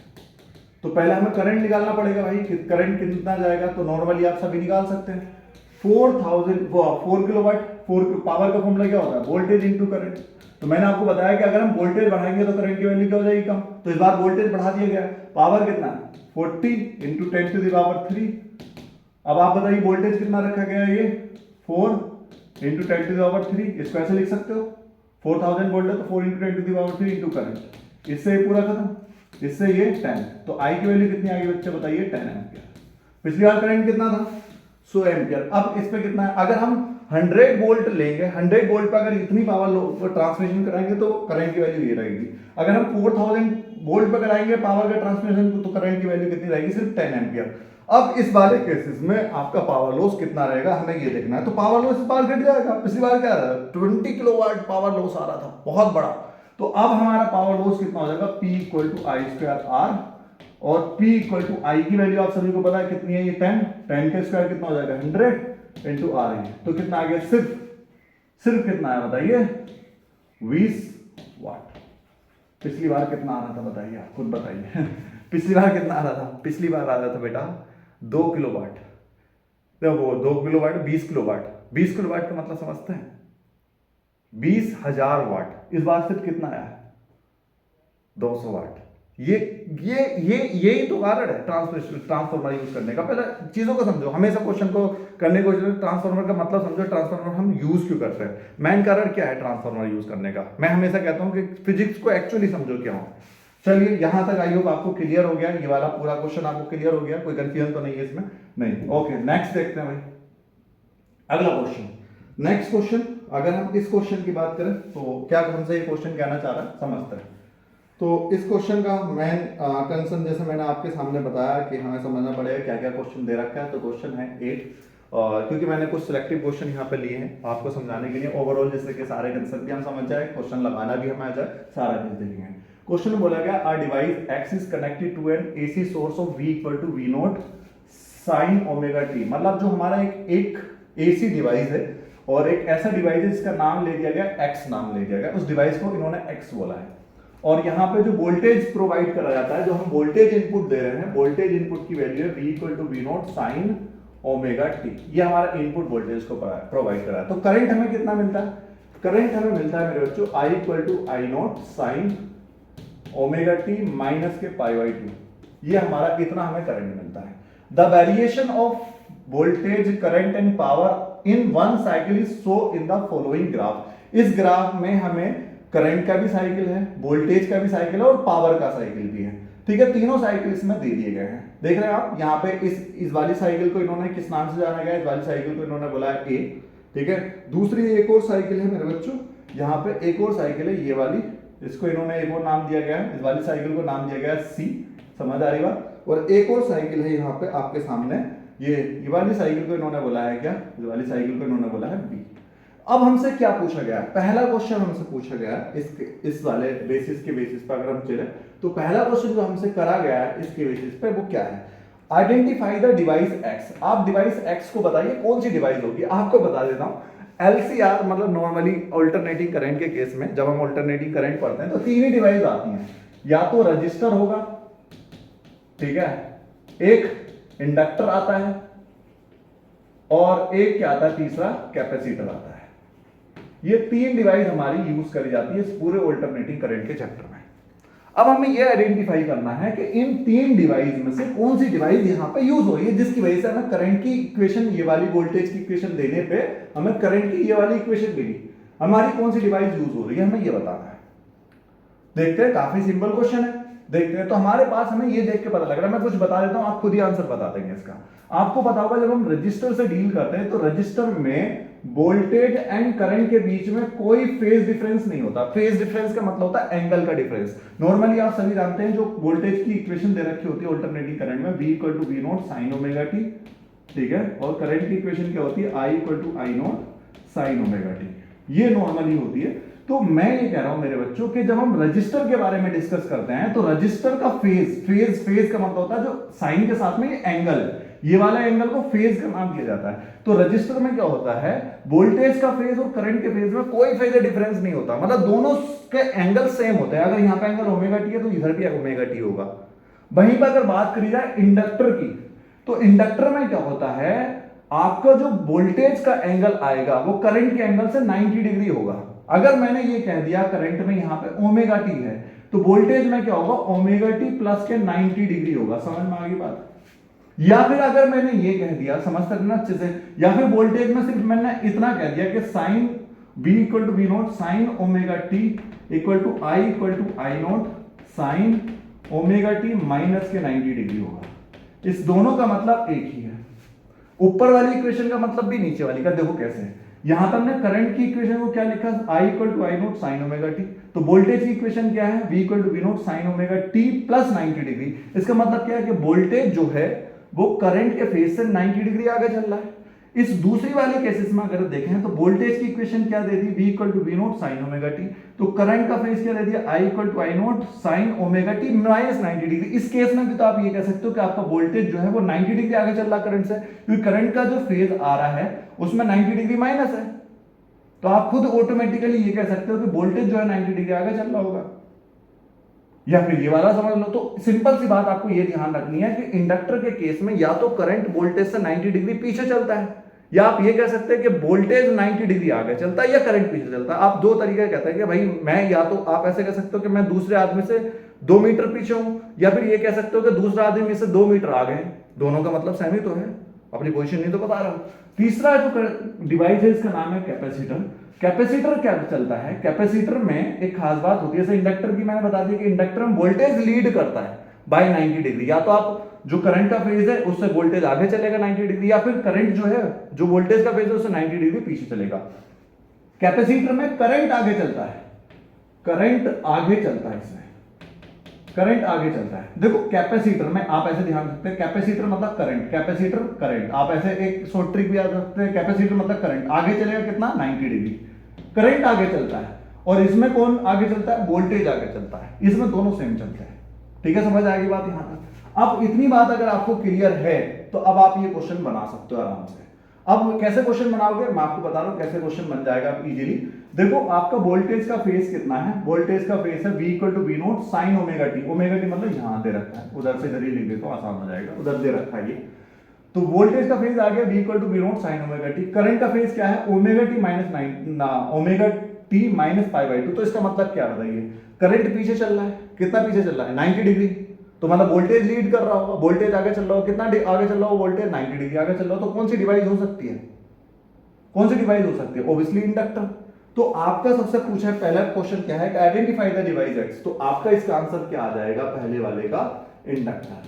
तो पहले हमें करंट निकालना पड़ेगा भाई, करंट कितना जाएगा, तो नॉर्मली आप सभी निकाल सकते हैं 4 किलोवाट, 4 पावर का फॉर्मूला क्या होता है, वोल्टेज इनटू करंट। तो मैंने आपको बताया कि अगर हम वोल्टेज बढ़ाएंगे तो करंट की वैल्यू क्या हो जाएगी कम, तो इस बार वोल्टेज बढ़ा दिया गया, पावर कितना 40 इंटू 10 टू द पावर 3। अब आप बताइए वोल्टेज कितना रखा गया है, ये 4 इंटू 10 टू द पावर 3, इसको ऐसे लिख सकते हो 4000 वोल्ट है तो 4 into 10 to the power 3 into current, इससे पूरा खत्म, इससे ये 10, तो आई की वैल्यू कितनी आ गई बच्चे बताइए 10 एम्पियर। पिछली बार करंट कितना था 100 एम्पियर, अब इस पे कितना है, अगर हम 100 वोल्ट लेंगे, 100 वोल्ट पर अगर इतनी पावर ट्रांसमिशन कराएंगे तो करंट की वैल्यू ये रहेगी। अगर हम 4000 वोल्ट पर कराएंगे पावर का ट्रांसमिशन तो करंट की वैल्यू कितनी रहेगी, सिर्फ 10 एम्पियर। अब इस वाले केसेस में आपका पावर लॉस कितना रहेगा हमें ये देखना है। तो पावर लॉस इस बार घट जाएगा, पिछली बार क्या रहा 20 किलोवाट पावर लॉस आ रहा था बहुत बड़ा, तो अब हमारा पावर लॉस कितना हो जाएगा P equal to I square R, और P इक्वल टू आई की वैल्यू आप सभी को पता है कितनी है, ये 10 के स्क्वायर कितना हो जाएगा 100 इंटू आर, तो कितना आ गया सिर्फ कितना है बताइए 20 वाट। पिछली बार कितना आ रहा था बताइए, आप खुद बताइए पिछली बार कितना आ रहा था, पिछली बार आ रहा था बेटा 2 किलोवाट, वो 2 किलोवाट 20 किलोवाट, 20 किलोवाट का मतलब समझते हैं 20,000 वाट। इस बार सिर्फ कितना आया 200 वाट। यही तो कारण है ट्रांसफार्मर यूज करने का। पहले चीजों को समझो, हमेशा क्वेश्चन को करने को ट्रांसफार्मर का मतलब समझो, ट्रांसफार्मर हम यूज क्यों करते हैं, मेन कारण क्या है ट्रांसफार्मर यूज करने का। मैं हमेशा कहता हूं कि फिजिक्स को एक्चुअली समझो क्या हो। चलिए यहां तक आई होप आपको क्लियर हो गया, ये वाला पूरा क्वेश्चन आपको क्लियर हो गया, कोई कंफ्यूजन तो नहीं है इसमें, नहीं। ओके नेक्स्ट देखते हैं भाई अगला क्वेश्चन। नेक्स्ट क्वेश्चन, अगर हम इस क्वेश्चन की बात करें तो क्या हमसे ये क्वेश्चन कहना चाह रहा है समझते हैं। तो इस क्वेश्चन का मेन कंसर्न जैसे मैंने आपके सामने बताया कि हमें समझना पड़ेगा क्या क्या क्वेश्चन दे रखा है। तो क्वेश्चन है 8, क्योंकि मैंने कुछ सिलेक्टिव क्वेश्चन यहाँ पे लिए हैं आपको समझाने के लिए, ओवरऑल जिससे कि सारे कंसेप्ट भी हम समझ जाए, क्वेश्चन लगाना भी हमें आ जाए, सारा चीज देखेंगे। क्वेश्चन में बोला गया a device X is connected to an AC source of V equal to V naught sine omega T. मतलब जो हमारा एक एसी डिवाइस है और एक ऐसा डिवाइस है जिसका नाम ले दिया गया एक्स, नाम ले दिया गया, उस डिवाइस को इन्होंने एक्स बोला है। और यहाँ पे जो वोल्टेज प्रोवाइड करा जाता है, जो हम वोल्टेज इनपुट दे रहे हैं, वोल्टेज इनपुट की वैल्यू है V equal to V naught sine omega T, ये हमारा इनपुट वोल्टेज को प्रोवाइड करा है। तो करंट हमें कितना मिलता है, करंट हमें मिलता है मेरे बच्चों I equal to I naught sine omega T minus के पाई बाई 2, ये हमारा इतना हमें करंट मिलता है। The variation of voltage current and power in one cycle is show in the following graph. इस ग्राफ में हमें करंट का भी साइकिल है, वोल्टेज का भी साइकिल है और पावर का साइकिल भी है। ठीक है, तीनों साइकिल इसमें दे दिए गए हैं। देख रहे हैं आप यहाँ पे इस वाली साइकिल को इन्होंने किस नाम से जाना गया, इस वाली साइकिल को इन्होंने बोला है ए। ठीक है, दूसरी एक और साइकिल है मेरे बच्चों, यहाँ पे एक और साइकिल है ये वाली, इसको इन्होंने एक और नाम दिया गया है, इस वाली साइकिल को नाम दिया गया है सी। समझ आ रही बात। और एक और साइकिल है यहाँ पे आपके सामने, ये वाली साइकिल को इन्होंने बोला है क्या, इस वाली साइकिल को इन्होंने बोला है बी। अब हमसे क्या पूछा गया है, पहला क्वेश्चन हमसे पूछा गया है इस वाले बेसिस के बेसिस पर अगर हम चले तो पहला क्वेश्चन जो हमसे करा गया है इसके बेसिस पे वो क्या है, आइडेंटिफाई द डिवाइस एक्स। आप डिवाइस एक्स को बताइए कौन सी डिवाइस होगी। आपको बता देता हूं एलसीआर मतलब नॉर्मली अल्टरनेटिंग करंट के केस में जब हम अल्टरनेटिंग करंट पढ़ते हैं तो तीन ही डिवाइस आती हैं, या तो रजिस्टर होगा, ठीक है, एक इंडक्टर आता है और एक क्या आता है तीसरा कैपेसिटर आता है। ये तीन डिवाइस हमारी यूज करी जाती है इस पूरे अल्टरनेटिंग करंट के चैप्टर में। अब हमें यह आइडेंटिफाई करना है कि इन तीन डिवाइस में से कौन सी डिवाइस यहां पे यूज हो रही है जिसकी वजह से हमें करंट की इक्वेशन, ये वाली वोल्टेज की इक्वेशन देने पे हमें करंट की ये वाली इक्वेशन मिली। हमारी कौन सी डिवाइस यूज हो रही है हमें ये बताना है। देखते हैं, काफी सिंपल क्वेश्चन है, देखते हैं। तो हमारे पास हमें ये देख के पता लग रहा है, मैं कुछ बता देता हूं, आप खुद ही आंसर बता देंगे इसका। आपको पता होगा जब हम रजिस्टर से डील करते हैं तो रजिस्टर में वोल्टेज एंड करंट के बीच में कोई फेज डिफरेंस नहीं होता। फेज डिफरेंस का मतलब होता है एंगल का डिफरेंस। नॉर्मली आप सभी जानते हैं जो वोल्टेज की इक्वेशन दे रखी होती है अल्टरनेटिंग करंट में, V = V0 sin omega t, ठीक है, और करंट की इक्वेशन क्या होती है, I = I0 sin omega t, ये नॉर्मली होती है। तो मैं ये कह रहा हूं मेरे बच्चों कि जब हम रजिस्टर के बारे में डिस्कस करते हैं तो रजिस्टर का फेज का मतलब होता है जो साइन के साथ में ये एंगल, ये वाला एंगल को फेज का नाम किया जाता है। तो रजिस्टर में क्या होता है, वोल्टेज का फेज और करंट के फेज में कोई फेज डिफरेंस नहीं होता, मतलब दोनों के एंगल सेम होते हैं। अगर यहां पे एंगल ओमेगा टी है तो इधर भी ओमेगा टी होगा। वहीं पर अगर बात करी जाए इंडक्टर की, तो इंडक्टर में क्या होता है, आपका जो वोल्टेज का एंगल आएगा वो करंट के एंगल से 90 डिग्री होगा। अगर मैंने ये कह दिया करंट में यहां पे ओमेगा टी है तो वोल्टेज में क्या होगा, ओमेगा टी प्लस के 90 डिग्री होगा। समझ में आ गई बात। या फिर अगर मैंने ये कह दिया, समझ सकते ना अच्छे से, या फिर वोल्टेज में सिर्फ मैंने इतना कह दिया कि sine V = V0 sin omega t = I = I0 sin omega t minus के 90 डिग्री होगा। इस दोनों का मतलब एक ही है। ऊपर वाली इक्वेशन का मतलब भी नीचे वाली का, देखो कैसे। यहां पर हमने करंट की इक्वेशन को क्या लिखा, I = I0 sin omega t, तो वोल्टेज की इक्वेशन क्या है, V = V0 sin omega t plus 90 degree. इसका मतलब क्या है कि वोल्टेज जो है वो करंट के फेज से 90 डिग्री आगे चल रहा है। इस दूसरी वाले केसेस में अगर देखें तो वोल्टेज की इक्वेशन क्या दे दी, V = V0 sin omega t, तो करंट का फेज क्या दे दिया, I = I0 sin omega t minus 90 degree. इस केस में भी तो आप ये कह सकते हो कि आपका वोल्टेज जो है वो 90 डिग्री आगे चल रहा है करंट से, क्योंकि करंट का जो फेज आ रहा है उसमें 90 डिग्री माइनस है। तो आप खुद ऑटोमेटिकली ये कह सकते हो कि वोल्टेज जो है 90 डिग्री आगे चल रहा होगा। या फिर ये वाला समझ लो। तो सिंपल सी बात आपको ये ध्यान रखनी है कि इंडक्टर के केस में या तो करंट वोल्टेज से 90 डिग्री पीछे चलता है, या आप ये कह सकते हैं कि वोल्टेज 90 डिग्री आगे चलता है या करंट पीछे चलता है। आप दो तरीके कहते हैं कि भाई मैं, या तो आप ऐसे कह सकते हो कि मैं दूसरे आदमी से 2 मीटर पीछे हूं, या फिर ये कह सकते हो कि दूसरा आदमी से 2 मीटर आगे है। दोनों का मतलब सेम ही तो है, अपनी पोजीशन नहीं तो बता रहा हूं। तीसरा जो डिवाइस है इसका नाम है कैपेसिटर। कैपेसिटर क्या चलता है, कैपेसिटर में एक खास बात होती है, जैसे इंडक्टर की मैंने बता दी कि इंडक्टर में वोल्टेज लीड करता है बाय 90 डिग्री। या तो आप जो करंट का फेज है उससे वोल्टेज आगे चलेगा 90 डिग्री, या फिर करंट जो है जो वोल्टेज का फेज है उससे 90 डिग्री पीछे चलेगा। कैपेसिटर में करंट आगे चलता है, करंट आगे चलता है, इसमें करंट आगे चलता है। देखो कैपेसिटर में आप ऐसे ध्यान रखते हैं, कैपेसिटर मतलब करंट, कैपेसिटर करंट। आप ऐसे एक शॉर्ट ट्रिक भी याद रखते हैं, कैपेसिटर मतलब करंट आगे चलेगा कितना, 90 डिग्री। करंट आगे चलता है, और इसमें कौन आगे चलता है, वोल्टेज आगे चलता है। इसमें दोनों सेम चलते हैं। ठीक है, समझ आएगी बात यहां तक। अब इतनी बात अगर आपको क्लियर है तो अब आप ये क्वेश्चन बना सकते हो आराम से। अब कैसे क्वेश्चन बनाओगे, मैं आपको बता रहा हूं कैसे क्वेश्चन बन जाएगा इजीली। देखो आपका वोल्टेज का फेज कितना है, वोल्टेज का फेज है V = V0 sin omega t। Omega t मतलब यहां दे रखा है, उधर से इधर ही लिख देता हूं आसान हो जाएगा, उधर दे रखा है ये। तो वोल्टेज का फेज आ गया V = V0 sin omega t। Current का फेज क्या है, ओमेगा t माइनस π/2। तो इसका मतलब क्या बताइए, करंट पीछे चल रहा है, कितना पीछे चल रहा है, 90 डिग्री। तो मतलब वोल्टेज लीड कर रहा होगा, वोल्टेज आगे चल रहा होगा, कितना आगे चल रहा होगा, वोल्टेज 90 डिग्री आगे चल रहा हो। तो कौन सी डिवाइस हो सकती है, कौन सी डिवाइस हो सकती है, ऑब्वियसली इंडक्टर। तो आपका सबसे पूछा है पहला क्वेश्चन क्या है, आइडेंटिफाई द डिवाइस एक्स। तो आपका इसका आंसर क्या आ जाएगा, पहले वाले का इंडक्टर।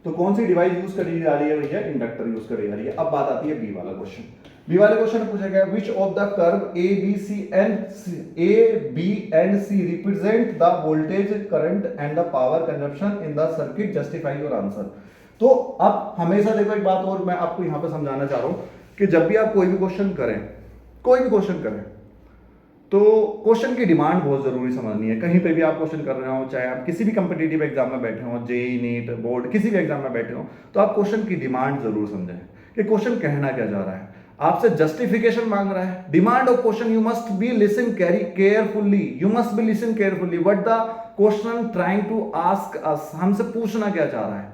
तो कौन सी डिवाइस यूज करी जा रही है भैया, इंडक्टर यूज करी जा रही है। अब बात आती है बी वाला क्वेश्चन। बी वाले क्वेश्चन में पूछा गया which of the curve A B and C represent the voltage current and the power consumption in the circuit, justify your answer. तो अब हमेशा देखो एक बात और मैं आपको यहां पे समझाना चाह रहा हूं कि जब भी आप कोई भी क्वेश्चन करें, कोई भी क्वेश्चन करें, तो क्वेश्चन की डिमांड बहुत जरूरी समझनी है। कहीं पे भी आप क्वेश्चन कर रहे हो, चाहे आप किसी भी कंपिटिटिव एग्जाम में बैठे हो, जेई नीट बोर्ड किसी भी एग्जाम में बैठे हो, तो आप क्वेश्चन की डिमांड जरूर समझें कि क्वेश्चन कहना क्या जा रहा है। आपसे जस्टिफिकेशन मांग रहा है, demand of question you must be listen carefully, you must be listen carefully what the question trying to ask us. हमसे पूछना क्या चाह रहा है,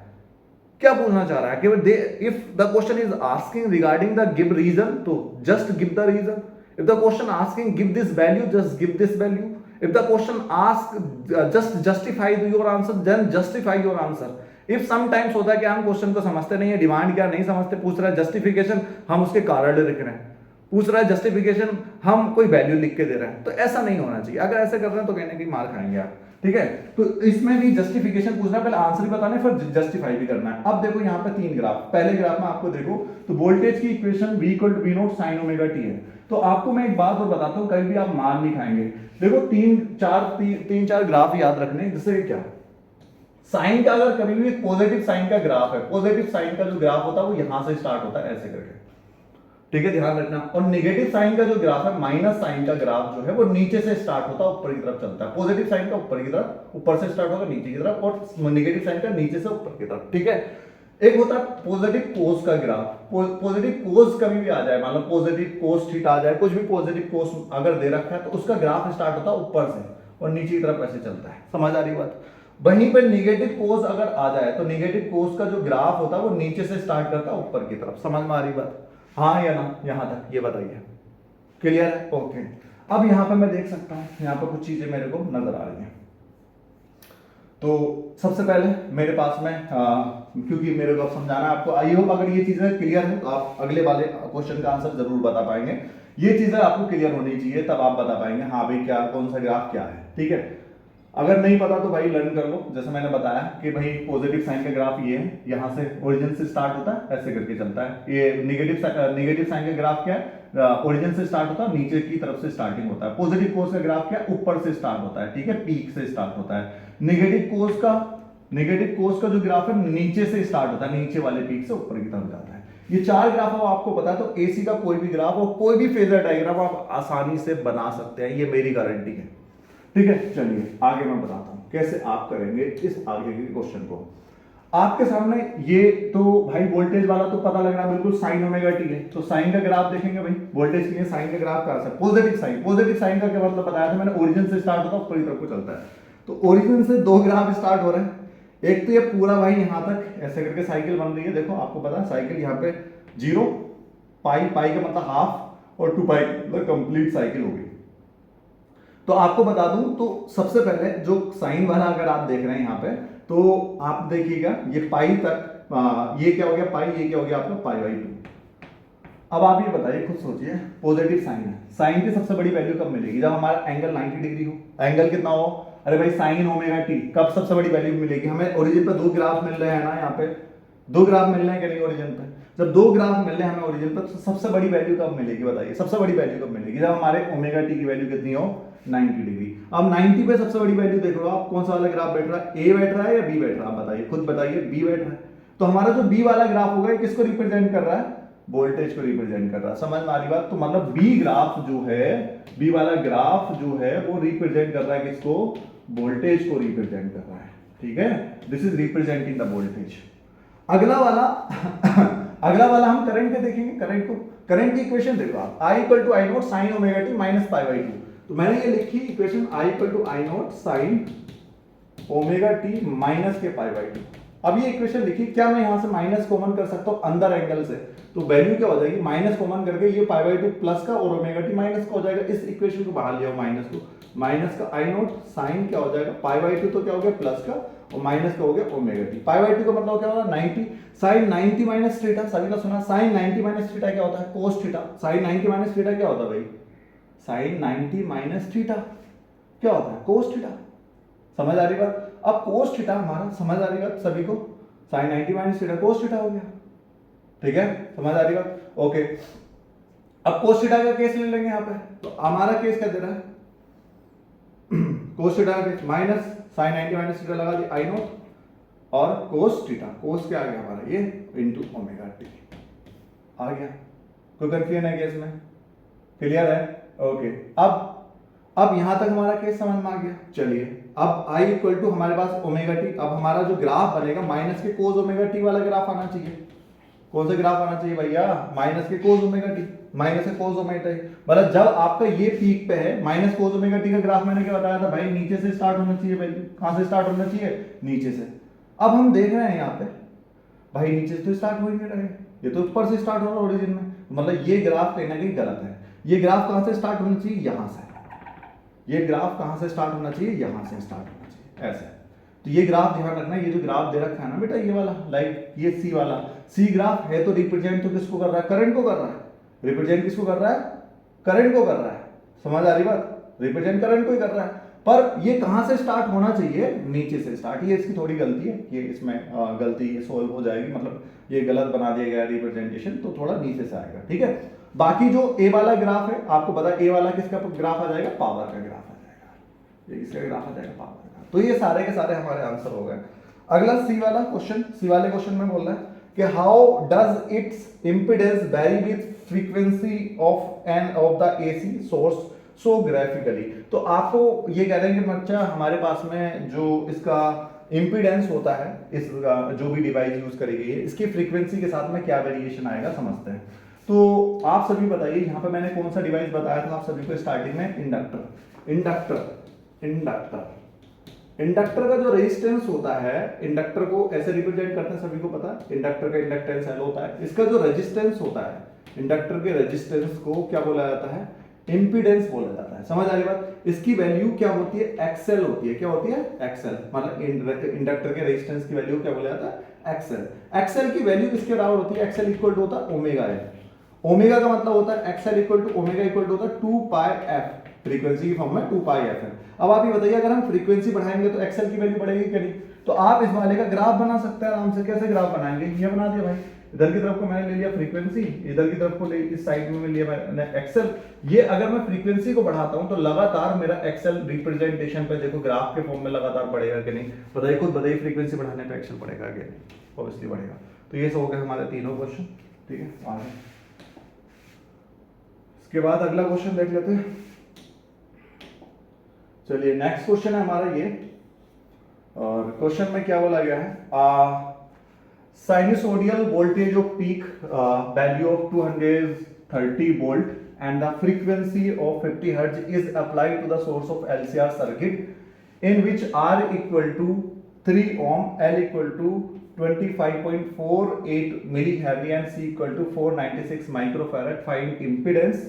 क्या पूछना चाह रहा है कि if the question is asking regarding the give reason, तो just give the reason. If the question asking give this value, just give this value. If the question ask just justify your answer, then justify your answer. If sometimes होता है कि हम क्वेश्चन को समझते नहीं है, डिमांड क्या नहीं समझते, पूछ रहा है जस्टिफिकेशन, हम उसके कारण लिख रहे हैं, पूछ रहा है जस्टिफिकेशन, हम कोई वैल्यू लिख के दे रहे हैं। तो ऐसा नहीं होना चाहिए। अगर ऐसे कर रहे हैं तो कहने की मार खाएंगे आप, ठीक है। तो इसमें भी जस्टिफिकेशन पूछना, पहले आंसर भी बताना है, फिर जस्टिफाई भी करना है। अब देखो यहाँ पे तीन ग्राफ, पहले ग्राफ में आपको देखो तो वोल्टेज की equation V = V not sin omega t है। तो आपको मैं एक बात और बताता हूँ, कभी भी आप मार नहीं खाएंगे। देखो तीन चार ग्राफ याद रखने, जैसे क्या साइन का, अगर कभी भी पॉजिटिव साइन का ग्राफ है, पॉजिटिव साइन का जो ग्राफ होता है वो यहां से स्टार्ट होता है ऐसे करके, ठीक है, ध्यान रखना। और नेगेटिव साइन का जो ग्राफ है, माइनस साइन का ग्राफ जो है वो नीचे से स्टार्ट होता है, ऊपर की तरफ चलता है। पॉजिटिव साइन का ऊपर की तरफ, ऊपर से स्टार्ट होगा नीचे की तरफ, और नेगेटिव साइन का नीचे से ऊपर की तरफ, ठीक है। एक होता है पॉजिटिव कोस का ग्राफ। पॉजिटिव कोस कभी भी आ जाए, मान लो पॉजिटिव कोस थीटा आ जाए, कुछ भी पॉजिटिव कोस अगर दे रखा है, तो उसका ग्राफ स्टार्ट होता है ऊपर से और नीचे की तरफ ऐसे चलता है। समझ आ रही बात। वहीं पर नेगेटिव कोस अगर आ जाए, तो नेगेटिव कोस का जो ग्राफ होता है वो नीचे से स्टार्ट करता है ऊपर की तरफ। समझ में आ रही बात, हाँ या ना, यहां तक ये बताइए, क्लियर है, ओके। अब यहां पे मैं देख सकता हूं, यहां पे कुछ चीजें मेरे को नजर आ रही हैं। तो सबसे पहले मेरे पास में क्योंकि मेरे को अब समझाना है आपको, आई होप अगर ये चीजें क्लियर है तो आप अगले वाले क्वेश्चन का आंसर जरूर बता पाएंगे। ये चीजें आपको क्लियर होनी चाहिए, तब आप बता पाएंगे हाँ भाई क्या, कौन सा ग्राफ क्या है, ठीक है। अगर नहीं पता तो भाई लर्न कर लो। जैसे मैंने बताया कि भाई पॉजिटिव साइन का ग्राफ ये है, यहां से ओरिजिन से स्टार्ट होता है, ऐसे करके चलता है। ये नेगेटिव साइन का ग्राफ क्या है, ओरिजिन से स्टार्ट होता है, नीचे की तरफ से स्टार्टिंग होता है। पॉजिटिव कोस का ग्राफ क्या है, ऊपर से स्टार्ट होता है, ठीक है, पीक से स्टार्ट होता है। नेगेटिव कोस का जो ग्राफ है नीचे से स्टार्ट होता है, नीचे वाले पीक से ऊपर की तरफ जाता है। ये चार ग्राफ आपको पता है, तो एसी का कोई भी ग्राफ और कोई भी फेजर डायग्राम आप आसानी से बना सकते हैं, ये मेरी गारंटी है, ठीक है। चलिए आगे मैं बताता हूं कैसे आप करेंगे इस आगे के क्वेश्चन को। आपके सामने ये तो भाई वोल्टेज वाला तो पता लग रहा है बिल्कुल, साइन ओमेगा टी है। तो साइन का ग्राफ देखेंगे भाई, वोल्टेज के लिए साइन का ग्राफ कहां से, पॉजिटिव साइन का क्या मतलब बताया था मैंने, ओरिजिन से स्टार्ट होता है ऊपर की तरफ को चलता है। तो ओरिजिन से दो ग्राफ स्टार्ट हो रहे हैं। एक तो ये पूरा भाई यहां तक ऐसे करके साइकिल बन रही है, देखो आपको पता है साइकिल यहाँ पे 0 पाई का मतलब हाफ और 2 पाई मतलब कंप्लीट साइकिल होगी। तो आपको बता दूं तो सबसे पहले जो साइन वाला अगर आप देख रहे हैं यहाँ पे, तो आप देखिएगा ये पाई तक, ये क्या हो गया पाई, ये क्या हो गया आपका π/2। अब आप ये बताइए, खुद सोचिए, पॉजिटिव साइन है, साइन की सबसे बड़ी वैल्यू कब मिलेगी, जब हमारा एंगल 90 डिग्री हो। एंगल कितना हो, अरे भाई साइन ओमेगा टी, कब सबसे बड़ी वैल्यू मिलेगी हमें, ओरिजिन पे दो ग्राफ मिल रहे हैं ना, यहाँ पे दो ग्राफ मिल रहे हैं कि नहीं ओरिजिन पे, जब दो ग्राफ मिल रहे हैं हमें ओरिजिन पे, तो सबसे बड़ी वैल्यू कब मिलेगी बताइए, सबसे बड़ी वैल्यू कब मिलेगी, जब हमारे ओमेगा टी की वैल्यू कितनी हो 90 डिग्री। अब 90 पे सबसे बड़ी वैल्यू देख लो आप, कौन सा वाला ग्राफ बैठ रहा है, ए बैठ रहा है या बी बैठ रहा है, आप बताइए, खुद बताइए, बी बैठ रहा है। तो हमारा जो बी वाला ग्राफ होगा ये किसको रिप्रेजेंट कर रहा है, वोल्टेज को रिप्रेजेंट कर रहा है। समझ में आ रही बात। तो मतलब बी ग्राफ जो है, बी वाला ग्राफ जो है वो रिप्रेजेंट कर रहा है किसको, वोल्टेज को रिप्रेजेंट कर रहा है, ठीक है, this is representing the voltage. अगला वाला हम करंट के देखेंगे, करंट की इक्वेशन देखो आप, I = I0 sin omega t - π/2। तो मैंने ये लिखी equation I = I0 sin omega t minus के π/2। अब ये इक्वेशन लिखी, क्या मैं यहां से माइनस कॉमन कर सकता हूं अंदर एंगल से, तो वैल्यू क्या हो जाएगी, माइनस कॉमन करके ये π/2 प्लस का और ओमेगा t माइनस का हो जाएगा। इस इक्वेशन को बाहर ले आओ, माइनस का I0 sin क्या हो जाएगा π/2, तो क्या हो गया प्लस का और माइनस का हो गया ओमेगा t। π/2 का मतलब क्या होगा 90, sin 90 माइनस थीटा, सभी का सुना, sin 90 माइनस थीटा क्या होता है, cos theta. sin 90 minus theta क्या होता है भाई, साइन 90 माइनस थीटा क्या होता है कोस थीटा। समझ आ रही बात। अब कोस थीटा हमारा समझ आ रही बात सभी को, sine 90 minus theta cos theta हो गया। ठीक है, समझ आ रही बात। ओके, अब कोस थीटा का केस ले लेंगे यहाँ पे। तो हमारा केस क्या दे रहा है, कोस थीटा का माइनस साइन 90 माइनस थीटा लगा दिया आई नोट, और कोस थीटा, कोस क्या आ गया हमारा ये इंटू ओमेगा टी आ गया। कोई कंफ्यूजन है केस में, क्लियर है। ओके, अब यहां तक हमारा केस समझ में आ गया। चलिए अब I इक्वल टू हमारे पास ओमेगा टी, अब हमारा जो ग्राफ बनेगा माइनस के कोस ओमेगा टी वाला ग्राफ आना चाहिए। कौन सा ग्राफ आना चाहिए भैया, माइनस के कोस ओमेगा टी, माइनस के कोस ओमेगा टी। मतलब जब आपका ये पीक पे है माइनस कोस ओमेगा टी का ग्राफ मैंने क्या बताया था भाई, नीचे से स्टार्ट होना चाहिए वैल्यू। कहां से स्टार्ट होना चाहिए, नीचे से। अब हम देख रहे हैं यहाँ पे भाई नीचे से तो स्टार्ट हो ही नहीं रहा है, ये तो ऊपर से स्टार्ट हो रहा है ओरिजिन में। मतलब ये ग्राफ कहीं ना कहीं गलत है। ये ग्राफ कहां से स्टार्ट होना चाहिए, यहां से। ये ग्राफ कहां से स्टार्ट होना चाहिए, यहां से स्टार्ट होना चाहिए, ऐसे। तो ये ग्राफ ध्यान रखना, ये जो ग्राफ दे रखा है ना बेटा ये वाला, लाइक ये सी वाला, सी ग्राफ है तो रिप्रेजेंट तो किसको कर रहा है, करंट को कर रहा है। रिप्रेजेंट किसको कर रहा है, करंट को कर रहा है। समझ आ रही बात, रिप्रेजेंट करंट को ही कर रहा है। पर ये कहां से स्टार्ट होना चाहिए, नीचे से स्टार्ट। ये इसकी थोड़ी गलती है, ये इसमें गलती ये सोल्व हो जाएगी, मतलब ये गलत बना दिया गया रिप्रेजेंटेशन, तो थोड़ा नीचे से आएगा। ठीक है, बाकी जो ए वाला ग्राफ है आपको पता है, ए वाला किसका ग्राफ आ जाएगा, पावर का ग्राफ आ जाएगा। ये किसका ग्राफ आ जाएगा, पावर का। तो ये सारे के सारे हमारे आंसर हो गए। अगला सी वाला क्वेश्चन, सी वाले क्वेश्चन में बोल रहा है कि how does its impedance vary with frequency of an of the AC source so graphically. तो आपको ये कह रहे हैं कि बच्चा हमारे पास में जो इसका इंपीडेंस होता है, इसका जो भी डिवाइस यूज करी गई है, इसकी फ्रीक्वेंसी के साथ में क्या वेरिएशन आएगा समझते हैं। तो आप सभी बताइए, यहाँ पे मैंने कौन सा डिवाइस बताया था आप सभी को स्टार्टिंग में, इंडक्टर। इंडक्टर का जो रेजिस्टेंस होता है, इंडक्टर को ऐसे रिप्रेजेंट करते हैं, सभी को पता है। इंडक्टर का इंडक्टेंस L होता है। इसका जो रेजिस्टेंस होता है, इंडक्टर के रेजिस्टेंस को क्या बोला जाता है, इंपीडेंस बोला जाता है। समझ आ रही बात। इसकी वैल्यू क्या होती है, एक्सएल होती है। क्या होती है, एक्सएल। मतलब इंडक्टर के रेजिस्टेंस की वैल्यू क्या बोला जाता है, एक्सएल। एक्सएल की वैल्यू किसके बराबर होती है, एक्सएल इक्वल टू होता है ओमेगा एल। ओमेगा का मतलब होता है XL equal to omega equal to होता है 2 पाई एफ, फ्रीक्वेंसी की फॉर्म में 2 पाई एफ है। अब आप ये बताइए, अगर हम फ्रीक्वेंसी बढ़ाएंगे तो एक्सएल की वैल्यू बढ़ेगी क्या नहीं। तो आप इस वाले का ग्राफ बना सकते हैं आराम से। कैसे ग्राफ बनाएंगे, ये बना दिया भाई, इधर की तरफ को मैंने ले लिया फ्रीक्वेंसी, इधर की तरफ को ले इस साइड में लिया मैंने एक्सएल। ये अगर मैं फ्रीक्वेंसी को बढ़ाता हूं तो लगातार मेरा एक्सएल रिप्रेजेंटेशन पे देखो ग्राफ के फॉर्म में लगातार बढ़ेगा कि नहीं, बताइए खुद बताइए, फ्रीक्वेंसी बढ़ाने पे एक्सएल बढ़ेगा कि नहीं, ऑब्वियसली बढ़ेगा। तो ये सब हो गए हमारे तीनों क्वेश्चन। ठीक है, आगे इसके बाद अगला क्वेश्चन देख लेते हैं। चलिए नेक्स्ट क्वेश्चन है हमारा ये, और क्वेश्चन में क्या बोला गया है, sinusoidal voltage of peak value of 230 volt and the frequency of 50 hertz is applied to the source of LCR circuit in which R equal to 3 ohm, L equal to 25.48 millihenry and C equal to 496 microfarad. Find impedance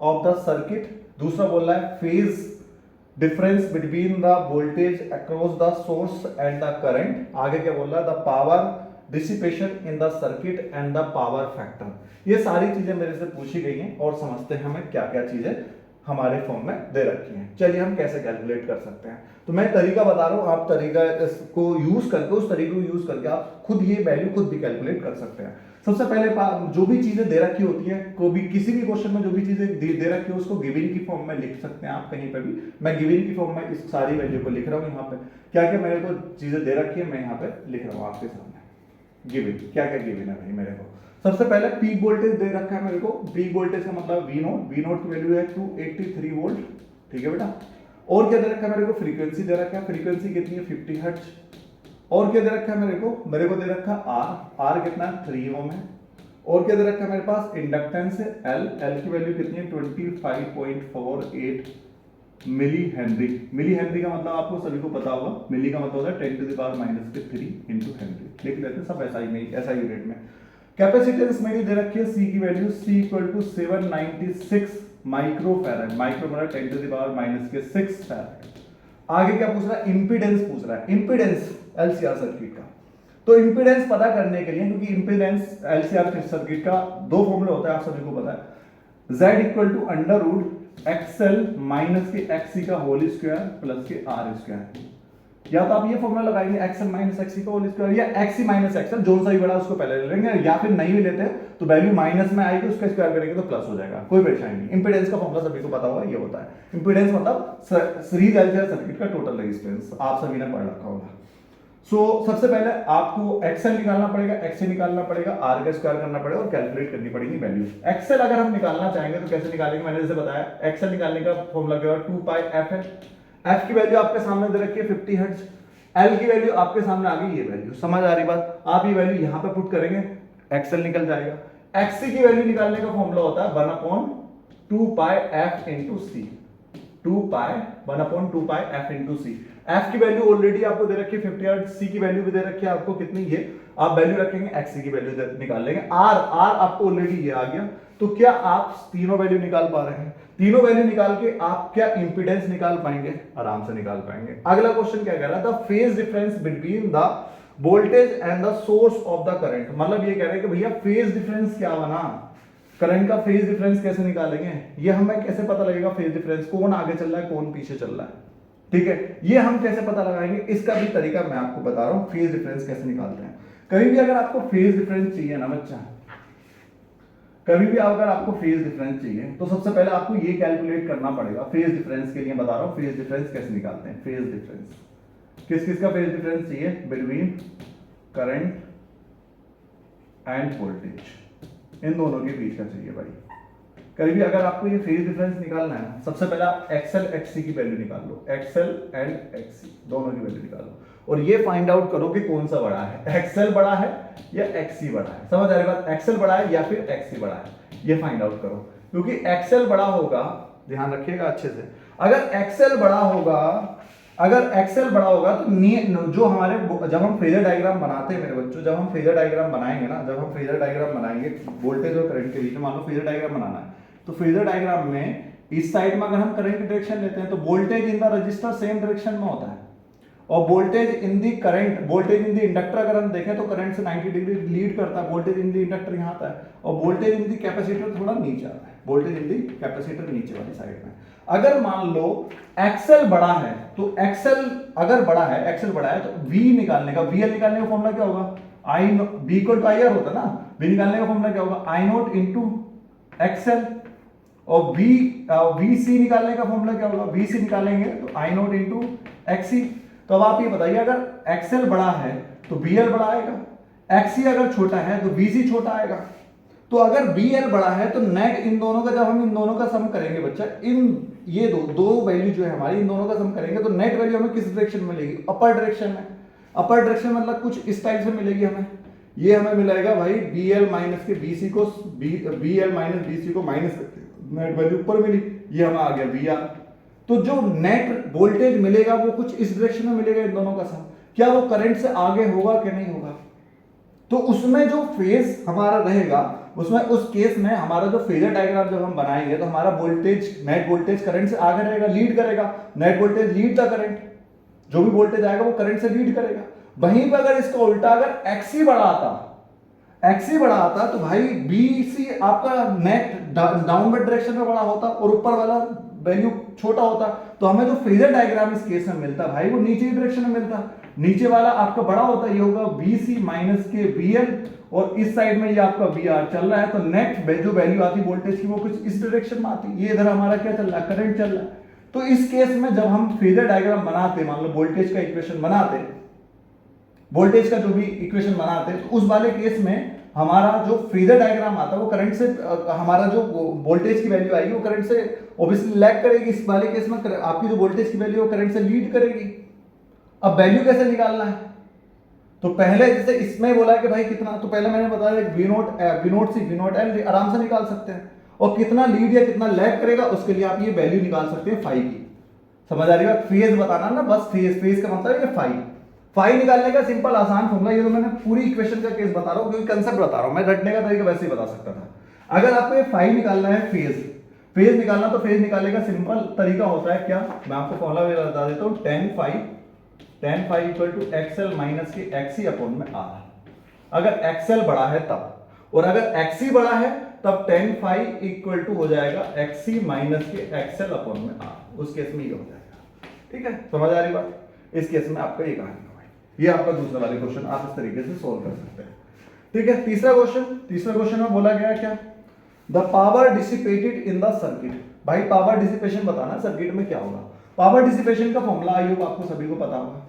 of the circuit. दूसरा बोल रहा है phase difference between the voltage across the source and the current. आगे क्या बोल रहा है, the power dissipation in the circuit and the power factor. ये सारी चीजें मेरे से पूछी गई हैं और समझते हैं हमें क्या क्या चीजें हमारे फॉर्म में दे रखी हैं। चलिए हम कैसे कैलकुलेट कर सकते हैं। तो मैं तरीका बता रहा हूं, आप तरीका इसको यूज करके, उस तरीके को यूज करके आप खुद ये वैल्यू खुद भी कैलकुलेट कर सकते हैं। सबसे पहले जो भी चीजें दे रखी होती है, को भी किसी भी क्वेश्चन में जो भी चीजें दे रखी है उसको गिवन की फॉर्म में लिख सकते हैं आप कहीं पे भी। मैं गिवन की फॉर्म में इस सारी वैल्यू को लिख रहा हूँ। यहाँ पे क्या क्या मेरे को चीजें दे रखी है मैं यहाँ पे लिख रहा हूँ आपके सामने। गिवन क्या क्या गिवन है भाई मेरे को। सबसे पहले पीक वोल्टेज दे रखा है मेरे को। पीक वोल्टेज का मतलब वी नोट की वैल्यू है 283 वोल्ट। ठीक है बेटा। और क्या दे रखा है मेरे को, फ्रीक्वेंसी दे रखा है। फ्रीक्वेंसी कितनी है, 50 हर्ट्ज। और क्या दे रखा है मेरे को दे रखा है आर कितना है, 3 ओम है। और क्या दे रखा है मेरे पास, इंडक्टेंस है एल की वैल्यू कितनी है, 25.48 मिली हेनरी। मिली हेनरी का मतलब आपको सभी को पता होगा, मिली का मतलब होता है 10 to the power -3 into henry. लिख लेते हैं सब ऐसा ही नहीं, ऐसा यूनिट में। कैपेसिटेंस मेरी दे रखी है सी की value, C equal to 796 microfarad. Micro मतलब 10 टू द पावर -6 फैराड। आगे क्या पूछ रहा है, इंपीडेंस पूछ रहा है। इंपीडेंस एलसीआर सर्किट का। तो इंपीडेंस पता करने के लिए, क्योंकि इंपीडेंस एलसीआर सर्किट का दो फॉर्मूला होता है, आप सभी को पता है। Z equal to under root XL minus के एक्सी का होल स्क्वायर प्लस के आर स्क्वायर। या तो आप ये फॉर्मूला लगाएंगे एक्सएल माइनस एक्सी का होल स्क्वायर, या एक्सी माइनस एक्सएल जो सा भी बड़ा उसको पहले ले लेंगे, या फिर नहीं भी लेते हैं तो वैल्यू माइनस में आएगी, उसका स्क्वायर करेंगे तो प्लस हो जाएगा, कोई परेशानी नहीं। इंपीडेंस का फॉर्मूला सभी को पता होगा, ये होता है इंपीडेंस मतलब सीरीज एलसीआर सर्किट का टोटल रेजिस्टेंस, आप सभी ने पढ़ रखा होगा। सबसे पहले आपको एक्सएल निकालना पड़ेगा, एक्सी निकालना पड़ेगा, आर का स्क्वायर करना पड़ेगा और कैलकुलेट करनी पड़ेगी वैल्यू। एक्सएल अगर हम निकालना चाहेंगे तो कैसे निकालेंगे, मैंने जैसे बताया एक्सएल निकालने का फॉर्मूला क्या है 2 पाई एफ है। एफ की वैल्यू आपके सामने दे रखी है 50 हर्ट्ज, एल की वैल्यू आपके सामने आ गई, ये वैल्यू समझ आ रही बात, आप ये वैल्यू यहां पे पुट करेंगे, एक्सएल निकल जाएगा। एक्सी की वैल्यू निकालने का फॉर्मूला होता है 1/2 पाई एफ इंटू सी, 1/2 पाई एफ इंटू सी। एफ की वैल्यू ऑलरेडी आपको दे रखी है 50 हर्ट्ज, सी की वैल्यू भी दे रखी है आपको कितनी, ये आप वैल्यू रखेंगे, एक्सी की वैल्यू निकाल लेंगे, आर आपको ऑलरेडी ये आ गया। तो क्या आप तीनों वैल्यू निकाल पा रहे हैं? तीनों वैल्यू निकाल के आप क्या इंपीडेंस निकाल पाएंगे? आराम से निकाल पाएंगे। अगला क्वेश्चन क्या कह रहा है, the phase difference between the voltage and the source of the current, मतलब ये कह रहे हैं कि भैया फेज डिफरेंस क्या बना, करंट का फेज डिफरेंस कैसे निकालेंगे, ये हमें कैसे पता लगेगा फेज डिफरेंस, कौन आगे चल रहा है कौन पीछे चल रहा है, ठीक है, ये हम कैसे पता लगाएंगे, इसका भी तरीका मैं आपको बता रहा हूं, फेज डिफरेंस कैसे निकालते हैं। कभी भी अगर आपको फेज डिफरेंस चाहिए ना बच्चा, कभी भी अगर आपको फेज डिफरेंस चाहिए तो सबसे पहले आपको ये कैलकुलेट करना पड़ेगा, फेज डिफरेंस के लिए बता रहा हूं, फेज डिफरेंस कैसे निकालते हैं। फेज डिफरेंस किस किस का फेज डिफरेंस चाहिए, बिटवीन करंट एंड वोल्टेज, इन दोनों के बीच का चाहिए भाई। कभी भी अगर आपको ये फेज डिफरेंस निकालना है, सबसे पहले आप एक्सएल एक्सी की वैल्यू निकाल लो, एक्सएल एंड एक्सी दोनों की वैल्यू निकालो और ये फाइंड आउट करो कि कौन सा बड़ा है, एक्सएल बड़ा है या एक्सी बड़ा है। समझ आ रही बात, एक्सएल बड़ा है या फिर एक्सी बड़ा है, ये फाइंड आउट करो, क्योंकि एक्सएल बड़ा होगा, ध्यान रखिएगा अच्छे से, अगर एक्सएल बड़ा होगा, अगर एक्सएल बड़ा होगा तो जो हमारे, जब हम फेजर डायग्राम बनाते हैं मेरे बच्चों, जब हम फेजर डायग्राम बनाएंगे ना, जब हम फेजर डायग्राम बनाएंगे वोल्टेज और करंट के बीच में, मान लो फेजर डायग्राम बनाना है, तो फेजर डायग्राम में इस साइड में अगर हम करंट की डायरेक्शन लेते हैं तो voltage in the register same direction में होता है, और वोल्टेज इन दी करंट, वोल्टेज इन दी इंडक्टर अगर हम देखें तो करंट से 90 डिग्री लीड करता है, वोल्टेज इन दी इंडक्टर यहाँ आता है, और वोल्टेज इन दी कैपेसिटर थोड़ा नीचे आता है, वोल्टेज इन दी कैपेसिटर नीचे वाली साइड में। अगर मान लो एक्सएल बड़ा है तो एक्सएल अगर बड़ा है, एक्सएल बड़ा है तो वी निकालने का, वीएल निकालने का फॉर्मूला क्या होगा, I B equal to I R होता है ना, वी निकालने का फॉर्मूला क्या होगा, आई नोट इंटू एक्सएल, और वी सी निकालने का फॉर्मूला क्या होगा, वी सी निकालेंगे तो आई नोट इंटू एक्सी। तो अब आप ये बताइए, अगर एक्सएल बड़ा है तो बीएल बड़ा आएगा, एक्सी अगर छोटा है तो बीसी छोटा आएगा। तो अगर बीएल बड़ा है तो नेट इन दोनों का, जब हम इन दोनों का सम करेंगे बच्चा, इन ये दो वैल्यू जो है हमारी, इन दोनों का सम करेंगे तो नेट वैल्यू हमें किस डायरेक्शन में मिलेगी, अपर डायरेक्शन में। अपर डायरेक्शन मतलब कुछ इस टाइप से मिलेगी हमें, ये हमें मिलेगा भाई बीएल माइनस के बीसी को, बीएल माइनस बीसी को माइनस करके नेट वैल्यू ऊपर मिली, ये हमें आ गया वीआर। तो जो नेट वोल्टेज मिलेगा वो कुछ इस डायरेक्शन में मिलेगा, इन दोनों का सम, क्या वो करंट से आगे होगा कि नहीं होगा, तो उसमें जो फेज हमारा रहेगा, उसमें उस केस में हमारा जो फेजर डायग्राम जब हम बनाएंगे तो हमारा वोल्टेज, नेट वोल्टेज करंट से आगे रहेगा, लीड करेगा, net voltage lead the current, जो भी वोल्टेज आएगा वो करंट से लीड करेगा। वहीं पर अगर इसका उल्टा, अगर एक्सी बड़ा आता तो भाई बीसी आपका नेट डाउनवर्ड डायरेक्शन में बड़ा होता और ऊपर वाला वैल्यू छोटा होता, तो हमें जो फेजर डायग्राम इस केस में मिलता भाई वो नीचे की डायरेक्शन में मिलता, नीचे वाला आपका बड़ा होता, ये होगा बीसी माइनस के बीएल, और इस साइड में ये आपका बीआर चल रहा है, तो नेट जो वैल्यू आती वोल्टेज की वो कुछ इस डायरेक्शन में आती, ये इधर हमारा क्या चल रहा है, करंट चल रहा है। तो इस केस में जब हम फेजर डायग्राम बनाते, मान लो वोल्टेज का इक्वेशन बनाते, वोल्टेज का जो भी इक्वेशन बनाते, तो उस वाले केस में हमारा जो फेजर डायग्राम आता है वो करंट से, हमारा जो वोल्टेज की वैल्यू आएगी वो करंट से ऑब्वियसली लैग करेगी, इस वाले केस में आपकी जो वोल्टेज की वैल्यू वो करंट से लीड करेगी। अब वैल्यू कैसे निकालना है, तो पहले जैसे इसमें बोला कि भाई कितना, तो पहले मैंने बताया वी नोट एल आराम से निकाल सकते हैं, और कितना लीड या कितना लैग करेगा उसके लिए आप ये वैल्यू निकाल सकते हैं फाई की। समझ आ रही है, फेज बताना ना, बस फेज का मतलब है फाई निकालने का सिंपल आसान फॉर्मूला, ये तो मैंने पूरी इक्वेशन का केस बता रहा हूं, क्योंकि कंसेप्ट बता रहा हूं, मैं रटने का तरीका वैसे ही बता सकता था। अगर आपको ये फाई निकालना है, फेज निकालना, तो फेज निकालने का सिंपल तरीका होता है क्या, मैं आपको फॉर्मूला भी बता देता हूं, tan phi equal to XL minus के एक्सी अपॉन में आर। अगर एक्सएल बड़ा है तब, और अगर एक्सी बड़ा है तब tan phi इक्वल टू हो जाएगा XC माइनस के XL अपॉन में R, उस केस में ये हो जाएगा। ठीक है, समझ आ रही बात? इस केस में आपका ये कहानी होगा, ये आपका दूसरा वाले क्वेश्चन आप इस तरीके से सोल्व कर सकते हैं। ठीक है, तीसरा क्वेश्चन में बोला गया क्या, the power dissipated in the circuit. भाई पावर डिसिपेशन बताना सर्किट में क्या होगा। पावर डिसिपेशन का फॉर्मूला आई होगा आपको सभी को पता होगा।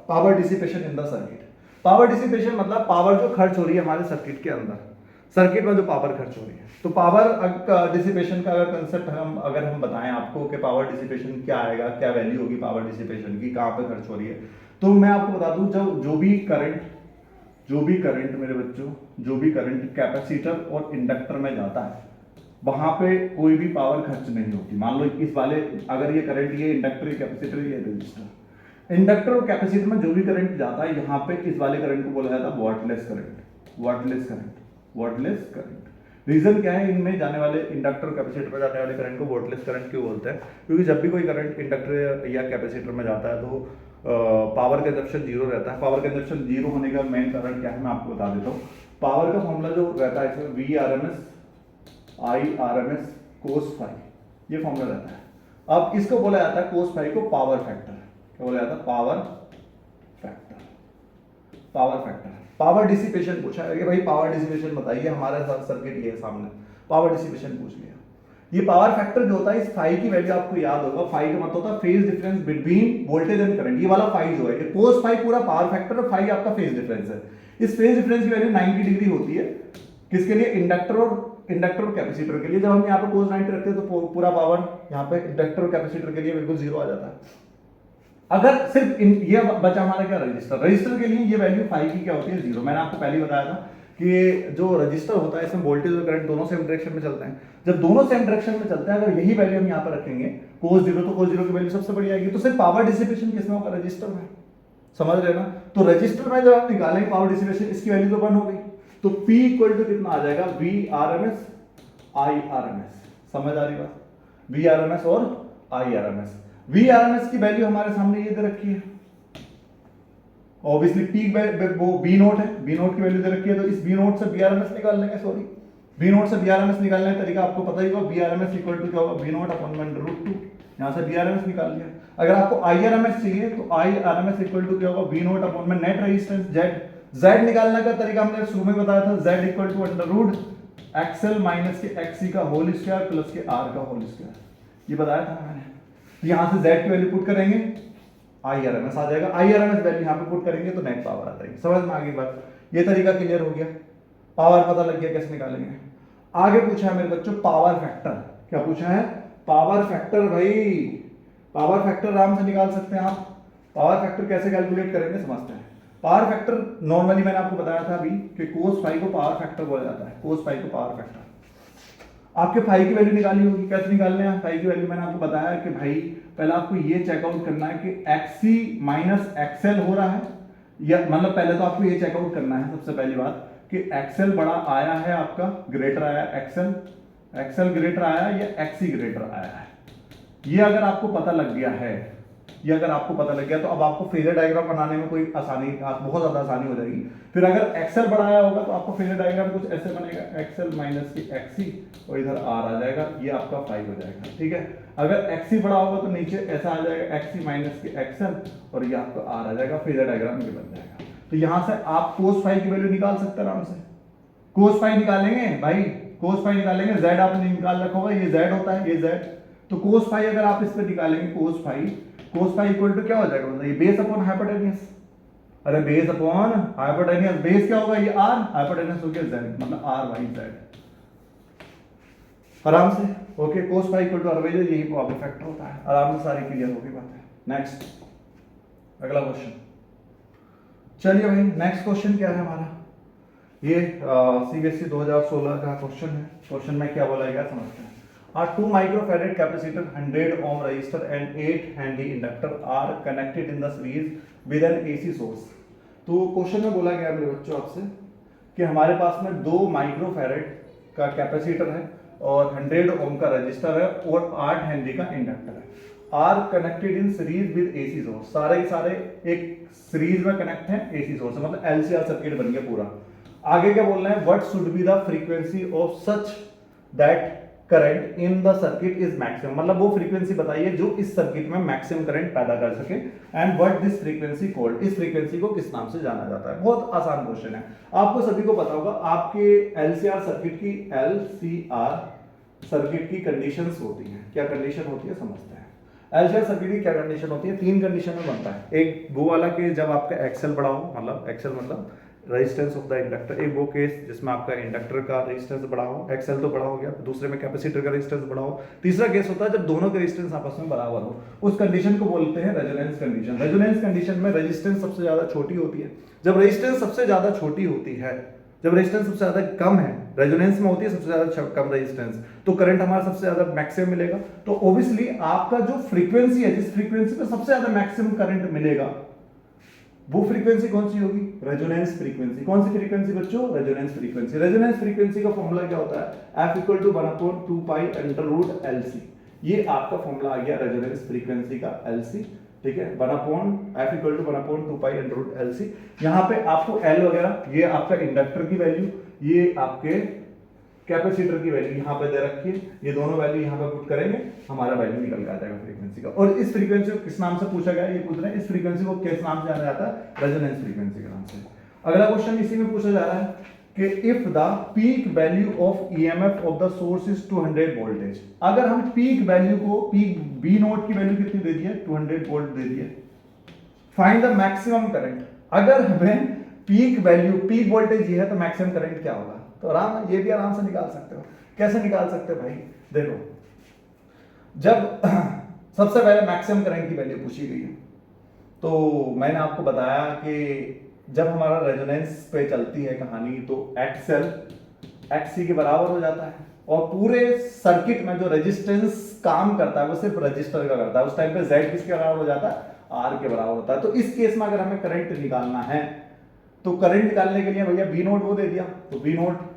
Power dissipation in the circuit, power dissipation मतलब पावर जो खर्च हो रही है हमारे सर्किट के अंदर, सर्किट में जो पावर खर्च हो रही है। तो पावर डिसिपेशन का अगर कंसेप्ट अगर हम बताएं आपको कि पावर डिसिपेशन क्या आएगा, क्या वैल्यू होगी पावर डिसिपेशन की, कहां पे खर्च हो रही है, तो मैं आपको बता दूं जो भी करंट मेरे बच्चों, जो भी करंट कैपेसिटर और इंडक्टर में जाता है वहां पे कोई भी पावर खर्च नहीं होती। मान लो इस वाले अगर ये करंट, ये इंडक्टर, ये कैपेसिटर, ये रेजिस्टर, इंडक्टर और कैपेसिटर में जो भी करंट जाता है यहाँ पे इस वाले करंट को बोला जाता है वॉटलेस करंट। रीजन क्या है, इनमें जाने वाले इंडक्टर और कैपेसिटर में जाने वाले करंट को वॉटलेस करंट क्यों बोलते हैं, क्योंकि जब भी कोई करंट इंडक्टर या कैपेसिटर में जाता है तो पावर कंजप्शन जीरो रहता है। पावर कंजप्शन जीरो होने का मेन कारण क्या है मैं आपको बता देता हूँ। पावर का फॉर्मूला जो रहता है इसमें VRMS IRMS cos phi, ये फॉर्मूला रहता है। अब इसको बोला जाता है cos phi को पावर फैक्टर, क्या बोला जाता है, पावर फैक्टर। पावर डिसिपेशन पूछा है कि भाई पावर डिसिपेशन बताइए, हमारे साथ सर्किट ये है सामने, पावर डिसिपेशन पूछ लिया। ये पावर फैक्टर जो होता है, इस फाई की वैल्यू आपको याद होगा, फाई का मतलब होता है phase difference between voltage and current. ये वाला फाई जो है, ये कोस फाई पूरा पावर फैक्टर और फाई आपका फेज डिफरेंस है। इस फेज डिफरेंस की वैल्यू 90 डिग्री होती है, किसके लिए, इंडक्टर और कैपेसिटर के लिए। जब हम यहाँ पे कोस 90 रखते हैं तो पूरा पावर यहाँ पे इंडक्टर और कैपेसिटर के लिए बिल्कुल जीरो आ जाता है। अगर सिर्फ ये बचा हमारा क्या, रजिस्टर के लिए ये वैल्यू फाई की क्या होती है, जीरो। मैंने आपको पहले ही बताया था कि जो रजिस्टर होता है इसमें वोल्टेज और करंट दोनों सेम डायरेक्शन में चलते हैं। जब दोनों सेम डायरेक्शन में चलते हैं, अगर यही वैल्यू हम यहाँ पर रखेंगे कोस जीरो, तो कोस जीरो की वैल्यू सबसे बड़ी आएगी। तो सिर्फ पावर डिसिपेशन किसमें होगा, रजिस्टर में, समझ रहे ना। तो रजिस्टर में जब आप निकालेंगे पावर डिसिपेशन, इसकी वैल्यू तो 1 हो गई, तो P इक्वल टू कितना आ जाएगा, VRMS IRMS। समझ आ रही बात, VRMS और IRMS। VRMS की वैल्यू हमारे सामने ये दे रखी है, ऑब्वियसली पीक वो बी नोट है, बी नोट की वैल्यू दे रखी है, तो इस बी नोट से VRMS निकाल लेंगे। सॉरी, बी नोट से VRMS निकालने का तरीका आपको पता ही होगा, VRMS इक्वल टू क्या होगा, बी नोट अपॉन √2। यहां से VRMS निकाल लिया। अगर आपको IRMS चाहिए तो IRMS इक्वल टू क्या होगा, बी नोट अपॉन में नेट रेजिस्टेंस Z निकालने का तरीका हमने शुरू में बताया था, Z equal to √XL minus के XC का होल स्क्वायर प्लस के R का होल स्क्वायर, ये बताया था मैंने। यहां से Z की वैल्यू पुट करेंगे, IRMS आ जाएगा, IRMS वैल्यू यहाँ पे पुट करेंगे तो नेट पावर आ जाएगी। समझ में आ गई बात, ये तरीका क्लियर हो गया, पावर पता लग गया कैसे निकालेंगे। आगे पूछा है मेरे बच्चों पावर फैक्टर, क्या पूछा है, पावर फैक्टर। भाई पावर फैक्टर आराम से निकाल सकते हैं आप। पावर फैक्टर कैसे कैलकुलेट करेंगे समझते हैं। पावर फैक्टर नॉर्मली मैंने आपको बताया था अभी कि कोस फाई को पावर फैक्टर बोला जाता है, कोस फाई को पावर फैक्टर। आपके फाई की वैल्यू निकाली होगी, कैसे निकालने हैं फाई की वैल्यू, मैंने आपको बताया कि भाई पहले आपको ये चेकआउट करना है कि XC माइनस XL हो रहा है, या मतलब पहले तो आपको ये चेकआउट करना है सबसे पहली बात कि XL बड़ा आया है आपका, ग्रेटर आया XL ग्रेटर आया या XC ग्रेटर आया है। ये अगर आपको पता लग गया है, ये अगर आपको पता लग गया तो अब आपको फेजर डायग्राम बनाने में कोई आसानी, बहुत ज्यादा आसानी हो जाएगी। फिर अगर एक्सेल बढ़ाया होगा तो आपको फेजर डायग्राम कुछ ऐसे बनेगा, एक्सेल माइनस की XC और इधर R आ जाएगा, ये आपका 5 हो जाएगा। ठीक है, अगर XC बड़ा होगा तो नीचे ऐसा आ जाएगा XC माइनस की XL और ये आपका R आ जाएगा, फेजर डायग्राम ये बन जाएगा। तो यहां से आप cos फाई की वैल्यू निकाल सकते हैं आराम से। cos फाई निकालेंगे भाई, cos फाई निकालेंगे, Z आपने निकाल रखा होगा, ये Z होता है, ये Z। तो cos फाई अगर आप इस पे निकालेंगे, cos फाई इक्वल टू क्या हो जाएगा, मतलब ये बेस अपॉन हाइपोटेन्यूस। अरे बेस अपॉन हाइपोटेन्यूस, बेस क्या होगा, ये R, हाइपोटेन्यूस हो गया Z, मतलब R/Z। आराम से okay, cos phi equal to R/Z, यही पावर फैक्टर होता है। आराम से सारी क्लियर होगी बात है। नेक्स्ट अगला क्वेश्चन, चलिए भाई नेक्स्ट क्वेश्चन क्या है हमारा, ये CBSE 2016 का क्वेश्चन है। क्वेश्चन में क्या बोला गया समझते हैं। 2 microfarad capacitor, 100 ohm resistor and 8 handy inductor are connected in the series with an AC source। तो क्वेश्चन में बोला गया मेरे बच्चों आपसे कि हमारे पास में 2 माइक्रोफैरेड का कैपेसिटर है और 100 ओम का रजिस्टर है और 8 हेनरी का इंडक्टर है, are connected in series with AC source. सारे एक सीरीज में कनेक्ट है एसी सोर्स, मतलब एलसीआर सर्किट बन गया पूरा। आगे क्या बोल रहे हैं, what should be the frequency of such that current in the circuit is maximum, मतलब वो फ्रीक्वेंसी बताइए जो इस सर्किट में मैक्सिमम करंट पैदा कर सके, and what this frequency called, इस फ्रीक्वेंसी को किस नाम से जाना जाता है। बहुत आसान क्वेश्चन है, आपको सभी को पता होगा, आपके एलसीआर सर्किट की, एलसीआर सर्किट की कंडीशंस होती हैं, क्या कंडीशन होती है समझते हैं। एलसीआर सर्किट की क्या कंडीशन होती है, 3 कंडीशन में बनता है। एक वो वाला केस जब आपका एक्सेल बड़ा हो, मतलब एक्सेल मतलब रेजिस्टेंस ऑफ द इंडक्टर, एक वो केस जिसमें आपका इंडक्टर का रेजिस्टेंस बड़ा हो, एक्सेल तो बड़ा हो गया, दूसरे में कैपेसिटर का रेजिस्टेंस बड़ा हो, तीसरा केस होता है जब दोनों के रेजिस्टेंस आपस में बराबर हो, उस कंडीशन को बोलते हैं रेजोनेंस कंडीशन। रेजोनेंस कंडीशन में रेजिस्टेंस सबसे ज्यादा छोटी होती है, जब रेजिस्टेंस सबसे ज्यादा छोटी होती है, जब रेजिस्टेंस सबसे ज्यादा कम है, रेजोनेंस में होती है सबसे ज्यादा कम रेजिस्टेंस, तो करंट हमारा सबसे ज्यादा मैक्सिमम मिलेगा। तो ऑब्वियसली आपका जो फ्रीक्वेंसी है, जिस फ्रीक्वेंसी पे सबसे ज्यादा मैक्सिमम करंट मिलेगा, वो फ्रीक्वेंसी कौन सी होगी, रेजोनेंस फ्रीक्वेंसी। कौन सी फ्रीक्वेंसी बच्चों, रेजोनेंस फ्रीक्वेंसी। रेजोनेंस फ्रीक्वेंसी का फॉर्मूला क्या होता है, F = 1/2 पाई √LC, ये आपका फॉर्मूला आ गया रेजोनेंस फ्रीक्वेंसी का, LC, ठीक है, F = 1/2 पाई √LC। यहाँ पे आपको L वगैरह, ये आपका इंडक्टर की वैल्यू, ये आपके कैपेसिटर की वैल्यू यहाँ पे दे रखी है, ये दोनों वैल्यू यहाँ पे पुट करेंगे, हमारा वैल्यू निकल के आ जाएगा फ्रीक्वेंसी का। और इस फ्रीक्वेंसी को किस नाम से पूछा गया, ये पूछ रहे हैं, इस फ्रीक्वेंसी को किस नाम से जाना जाता है, रेजोनेंस फ्रीक्वेंसी के नाम से। अगला क्वेश्चन इसी में पूछा जा रहा है कि if the peak value of EMF of the source is 200 voltage, अगर हम पीक वैल्यू को, पीक बी नोट की वैल्यू कितनी दे दी है, 200 वोल्ट दे दी है, फाइंड द मैक्सिमम करंट। अगर हमें पीक वैल्यू, पीक वोल्टेज ये है तो मैक्सिमम करंट क्या होगा, तो आराम, ये भी आराम से निकाल सकते हो। कैसे निकाल सकते हो भाई, देखो, जब सबसे पहले मैक्सिमम करंट की वैल्यू पूछी गई है, तो मैंने आपको बताया कि जब हमारा रेजोनेंस पे चलती है कहानी, तो एक्सएल एक्ससी के बराबर हो जाता है, और पूरे सर्किट में जो रेजिस्टेंस काम करता है वो सिर्फ रजिस्टर का करता है, उस टाइम पे जेड किसके बराबर हो जाता है, आर के बराबर होता है। तो इस केस में अगर हमें करंट निकालना है, तो करंट निकालने के लिए भैया बी नोट वो दे दिया, तो बी नोट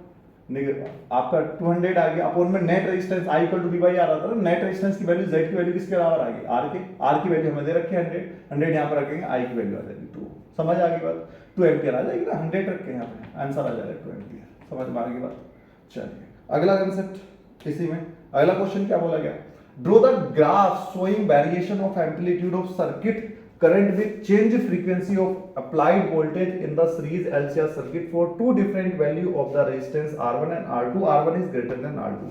आपका 200 आ गया, अपोन में net resistance I = V by R आता है, नेट रेजिस्टेंस की वैल्यू Z की वैल्यू किसके बराबर आ गई, R के, R की वैल्यू हमें दे रखी है 100 यहाँ पर रखेंगे, I की वैल्यू आ जाएगी 2, समझ आ गई बात, 2 एम्पियर आ जाएगी ना, 100 रख के यहाँ पे आंसर आ जाएगा 2 एम्पियर, समझ में आ गई बात। चलिए अगला कंसेप्ट, इसी में अगला क्वेश्चन क्या बोला गया, draw the graph showing variation of amplitude of circuit current with change frequency of applied voltage in the series LCR circuit for two different value of the resistance R1 and R2, R1 is greater than R2।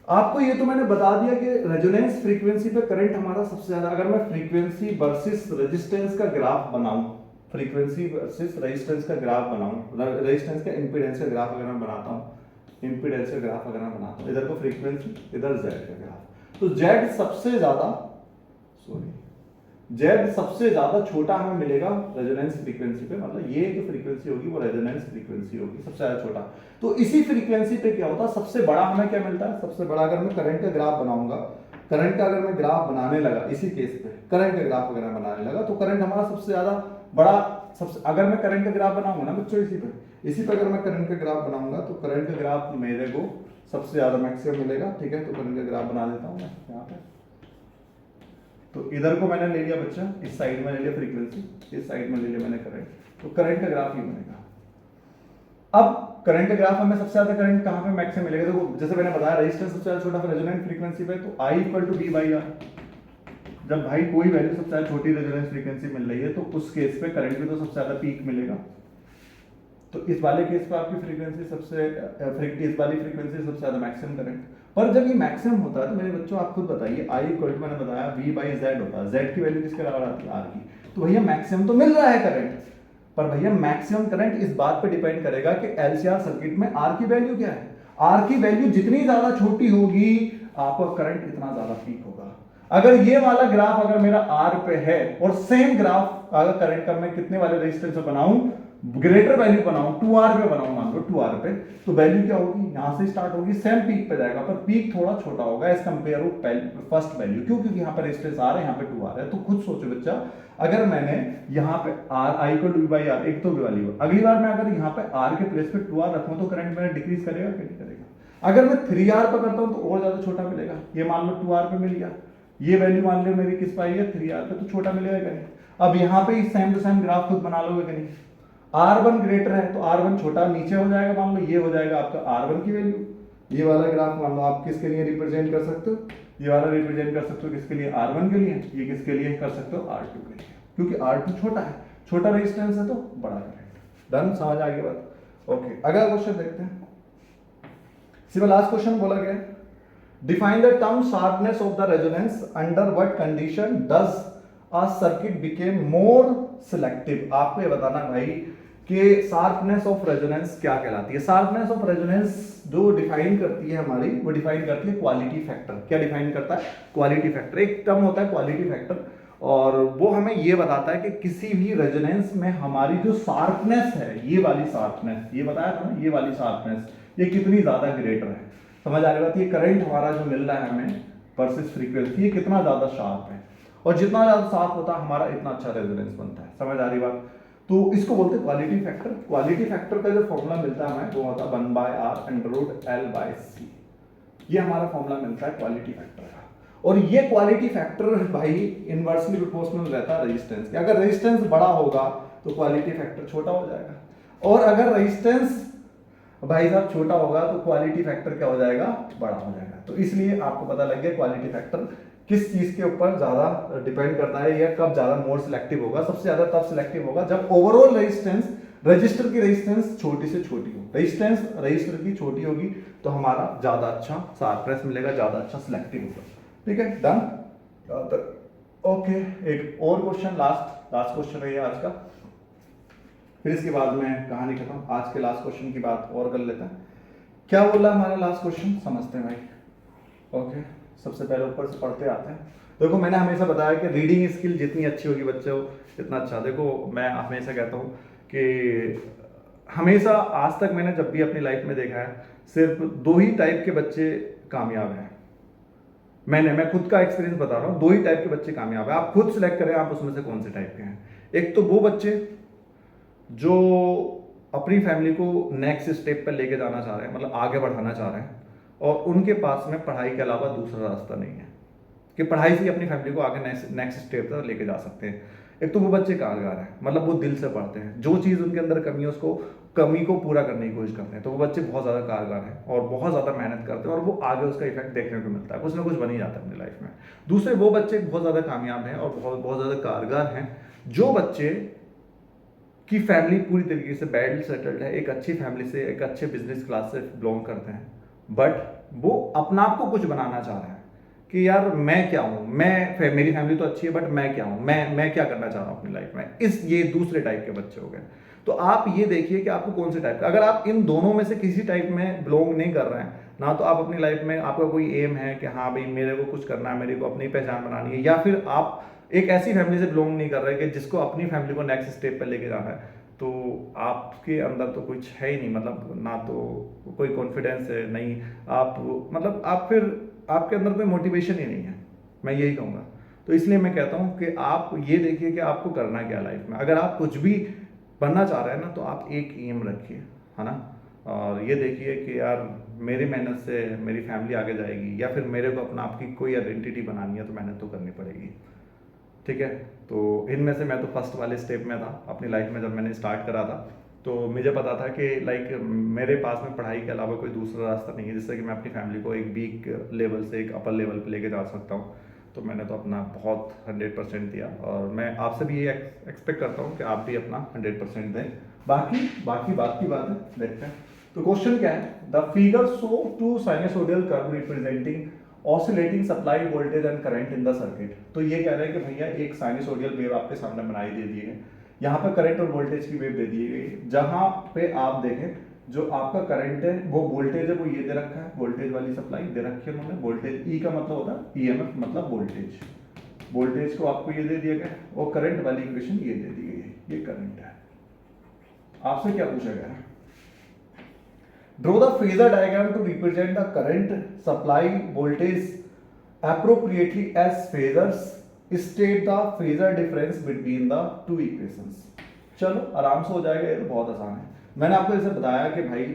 आपको ये तो मैंने बता दिया कि रेजोनेंस फ्रीक्वेंसी पे करंट हमारा सबसे ज्यादा, अगर मैं फ्रीक्वेंसी वर्सेस रेजिस्टेंस का ग्राफ बनाऊं, फ्रीक्वेंसी वर्सेस रेजिस्टेंस का ग्राफ बनाऊं, रेजिस्टेंस का इंपीडेंस का ग्राफ अगर मैं बनाता हूं, इंपीडेंस का ग्राफ अगर मैं बनाता हूं, इधर को फ्रीक्वेंसी, इधर जेड का ग्राफ, तो जेड सबसे ज्यादा, सॉरी, जेड सबसे ज्यादा छोटा हमें मिलेगा रेजोनेंस फ्रीक्वेंसी पे, मतलब ये जो फ्रीक्वेंसी होगी वो रेजोनेंस फ्रीक्वेंसी होगी सबसे ज्यादा छोटा। तो इसी फ्रीक्वेंसी पे क्या होता है, सबसे बड़ा हमें क्या मिलता है, सबसे बड़ा अगर मैं करंट का ग्राफ बनाऊंगा, करंट का अगर मैं ग्राफ बनाने लगा, इसी केस पे करंट का ग्राफ अगर मैं बनाने लगा, तो करंट हमारा सबसे ज्यादा बड़ा, सबसे, अगर मैं करंट का ग्राफ बनाऊंगा ना बच्चों, इसी पे अगर मैं करंट का ग्राफ बनाऊंगा, तो करंट का ग्राफ मेरे को सबसे ज्यादा मैक्सिमम मिलेगा, ठीक है। तो करंट का ग्राफ बना देता हूँ मैं यहाँ पे, तो इधर को मैंने ले लिया बच्चा, इस साइड में ले लिया फ्रीक्वेंसी, इस साइड में ले लिया मैंने करंट, तो करंट का ग्राफ ही बनेगा। अब करंट का ग्राफ हमें सबसे ज्यादा करंट कहां पे मैक्सिमम मिलेगा, देखो जैसे मैंने बताया रेजिस्टेंस सबसे ज्यादा छोटा रेजोनेंट फ्रीक्वेंसी पे, तो I = V by R। जब भाई कोई वैल्यू सबसे ज्यादा छोटी रेजोनेंस फ्रीक्वेंसी मिल रही है, तो उस केस पे करंट भी तो सबसे ज्यादा पीक मिलेगा। तो इस वाले केस पे आपकी फ्रीक्वेंसी सबसे, इस वाली फ्रीक्वेंसी सबसे ज्यादा मैक्सिमम करंट। पर जब ये मैक्सिमम होता है तो मेरे बच्चों आप खुद बताइए, I = मैंने बताया V by Z होता है, Z की वैल्यू किसके बराबर आती है, R की। तो भैया मैक्सिमम तो मिल रहा है करंट, पर भैया मैक्सिमम करंट इस बात पे डिपेंड करेगा कि LCR सर्किट में R की वैल्यू क्या है। R की वैल्यू जितनी ज्यादा छोटी होगी, आपका करंट इतना ज्यादा पीक होगा। अगर ये वाला ग्राफ अगर मेरा R पे है, और सेम ग्राफ अगर करंट का मैं कितने वाले रेजिस्टेंस पे बनाऊं, ग्रेटर वैल्यू बनाऊं, 2R पे बनाऊं, मान लो 2R पे, तो वैल्यू क्या होगी, यहां से स्टार्ट होगी, सेम पीक पे जाएगा, पर पीक थोड़ा छोटा होगा as compare to first value. क्यों, क्योंकि यहाँ पे रेजिस्टेंस R है, यहाँ पे 2R है। तो खुद सोचो बच्चा, अगर मैंने यहाँ पे I = V by R, एक तो वैल्यू, अगली बार मैं अगर यहाँ पे R के प्लेस पे 2R रखूं, तो करंट मेरा डिक्रीज करेगा कि नहीं करेगा। अगर मैं 3R पे करता हूं तो और ज्यादा छोटा मिलेगा। ये मान लो 2R पे मिल गया, ये वैल्यू मान लो मेरी किस पे आई है, 3R पे, तो छोटा मिलेगा कि नहीं। अब यहाँ पे सेम टू सेम ग्राफ खुद बना लोगे कि नहीं। R1 ग्रेटर है तो R1 छोटा नीचे हो जाएगा, मान लो ये हो जाएगा आपका R1 की वैल्यू। ये वाला ग्राफ मान लो आप किसके लिए रिप्रेजेंट कर सकते हो, ये वाला रिप्रेजेंट कर सकते हो किसके लिए, R1 के लिए, ये किसके लिए कर सकते हो, R2 के लिए, क्योंकि R2 छोटा है, छोटा रेजिस्टेंस है तो बड़ा करंट। डन, समझ आ गई बात? ओके, अगला क्वेश्चन देखते हैं। सिर्फ लास्ट क्वेश्चन बोला गया, define the term sharpness of the resonance, under what condition does a circuit became more selective. आपको ये बताना भाई कि शार्पनेस ऑफ रेजोनेंस क्या कहलाती है। शार्पनेस ऑफ रेजोनेंस जो डिफाइन करती है हमारी, वो डिफाइन करती है क्वालिटी फैक्टर। क्या डिफाइन करता है? Quality factor. एक टर्म होता है क्वालिटी फैक्टर, और वो हमें ये बताता है कि किसी भी रेजोनेंस में हमारी जो शार्पनेस है, ये वाली शार्पनेस, ये बताया था ना, ये वाली शार्पनेस, ये कितनी ज्यादा ग्रेटर है। समझ आ रही बात? ये करंट हमारा जो मिल रहा है हमें वर्सेस फ्रीक्वेंसी, ये कितना ज्यादा शार्प है, और जितना ज्यादा शार्प होता है हमारा इतना अच्छा रेजोनेंस बनता है। समझ आ रही बात? तो इसको बोलते हैं क्वालिटी फैक्टर। क्वालिटी फैक्टर का जो फॉर्मूला मिलता है हमें वो होता है 1/r√L/c। ये हमारा फॉर्मूला मिलता है क्वालिटी फैक्टर का। और ये क्वालिटी फैक्टर भाई इनवर्सली प्रोपोर्शनल रहता है रेजिस्टेंस के। अगर रेजिस्टेंस बड़ा होगा तो क्वालिटी फैक्टर छोटा हो जाएगा, और अगर रेजिस्टेंस भाई साहब छोटा होगा तो क्वालिटी फैक्टर क्या हो जाएगा, बड़ा हो जाएगा। तो इसलिए आपको पता लग गया क्वालिटी फैक्टर किस चीज के ऊपर ज्यादा डिपेंड करता है, या कब ज्यादा मोर सिलेक्टिव होगा। सबसे ज्यादा तब सिलेक्टिव होगा जब ओवरऑल रेजिस्टेंस, रजिस्टर की रेजिस्टेंस छोटी से छोटी हो। रेजिस्टेंस रजिस्टर की छोटी होगी तो हमारा ज्यादा अच्छा शार्पनेस मिलेगा, ज्यादा अच्छा सिलेक्टिव होगा। ठीक है, डन। ओके, एक और क्वेश्चन, लास्ट क्वेश्चन है ये आज का, फिर इसके बाद में कहानी खत्म। आज के लास्ट क्वेश्चन की बात और कर लेते हैं। क्या बोल रहा है हमारा लास्ट क्वेश्चन, समझते हैं भाई। ओके, सबसे पहले ऊपर से पढ़ते आते हैं। देखो, मैंने हमेशा बताया कि रीडिंग स्किल जितनी अच्छी होगी बच्चे हो इतना अच्छा। देखो, मैं हमेशा कहता हूँ कि हमेशा आज तक मैंने जब भी अपनी लाइफ में देखा है, सिर्फ 2 ही टाइप के बच्चे कामयाब हैं। मैं खुद का एक्सपीरियंस बता रहा हूँ, 2 ही टाइप के बच्चे कामयाब हैं। आप खुद सिलेक्ट करें आप उसमें से कौन से टाइप के हैं। एक तो वो बच्चे जो अपनी फैमिली को नेक्स्ट स्टेप पर लेके जाना चाह रहे हैं, मतलब आगे बढ़ाना चाह रहे हैं, और उनके पास में पढ़ाई के अलावा दूसरा रास्ता नहीं है कि पढ़ाई से अपनी फैमिली को आगे नेक्स्ट स्टेप तक लेके जा सकते हैं। एक तो वो बच्चे कारगर हैं, मतलब वो दिल से पढ़ते हैं, जो चीज़ उनके अंदर कमी है उसको कमी को पूरा करने की कोशिश करते हैं। तो वो बच्चे बहुत ज़्यादा कारगर हैं और बहुत ज़्यादा मेहनत करते हैं, और वो आगे उसका इफेक्ट देखने को मिलता है, कुछ ना कुछ बन ही जाता है अपनी लाइफ में। दूसरे वो बच्चे बहुत ज़्यादा कामयाब हैं और बहुत बहुत ज़्यादा कारगर हैं, जो बच्चे की फैमिली पूरी तरीके से वेल सेटल्ड है, एक अच्छी फैमिली से, एक अच्छे बिजनेस क्लास से बिलोंग करते हैं, बट वो अपना आप को कुछ बनाना चाह रहे हैं कि यार मैं क्या हूँ, मेरी फैमिली तो अच्छी है बट मैं क्या हूँ, मैं क्या करना चाह रहा हूँ अपनी लाइफ में। ये दूसरे टाइप के बच्चे हो गए। तो आप ये देखिए कि आपको कौन से टाइप का, अगर आप इन दोनों में से किसी टाइप में बिलोंग नहीं कर रहे हैं ना, तो आप अपनी लाइफ में आपका कोई एम है कि हाँ भाई मेरे को कुछ करना है, मेरे को अपनी पहचान बनानी है, या फिर आप एक ऐसी फैमिली से बिलोंग नहीं कर रहे कि जिसको अपनी फैमिली को नेक्स्ट स्टेप पर लेके जाना है, तो आपके अंदर तो कुछ है ही नहीं, मतलब ना तो कोई कॉन्फिडेंस है, नहीं आप, मतलब आप फिर आपके अंदर कोई मोटिवेशन ही नहीं है, मैं यही कहूँगा। तो इसलिए मैं कहता हूँ कि आप ये देखिए कि आपको करना क्या लाइफ में। अगर आप कुछ भी बनना चाह रहे हैं ना, तो आप एक एम रखिए, है ना, और ये देखिए कि यार मेरी मेहनत से मेरी फैमिली आगे जाएगी, या फिर मेरे को अपना आपकी कोई आइडेंटिटी बनानी है तो मेहनत तो करनी पड़ेगी। ठीक है, तो इनमें से मैं तो फर्स्ट वाले स्टेप में था अपनी लाइफ में। जब मैंने स्टार्ट करा था तो मुझे पता था कि लाइक मेरे पास में पढ़ाई के अलावा कोई दूसरा रास्ता नहीं है जिससे कि मैं अपनी फैमिली को एक वीक लेवल से एक अपर लेवल पे लेके जा सकता हूँ। तो मैंने तो अपना बहुत 100% दिया, और मैं आपसे भी ये एक्सपेक्ट करता हूँ कि आप भी अपना 100% दें। बाकी बात की बात है, देखते हैं। तो क्वेश्चन क्या है, the figure show 2 sinusoidal curve representing oscillating supply voltage and current in the circuit. तो ये कह रहे हैं कि भैया एक साइनसोइडल वेव आपके सामने बनाई दे दी है, यहाँ पे करंट और वोल्टेज की वेव दे दी गई, जहां पे आप देखें जो आपका करंट है वो वोल्टेज है, वो ये दे रखा है, वोल्टेज वाली सप्लाई दे रखी है उन्होंने। वोल्टेज ई का मतलब होता है ईएमएफ, मतलब वोल्टेज, वोल्टेज को आपको ये दे दिया गया, और करंट वाली इक्वेशन ये दे दी गई है, ये करंट है। आपसे क्या पूछा गया है, draw the phasor diagram to represent the current supply voltage appropriately as phasors, state the phasor difference between the two equations। चलो आराम से हो जाएगा, ये तो बहुत आसान है। मैंने आपको जैसे बताया कि भाई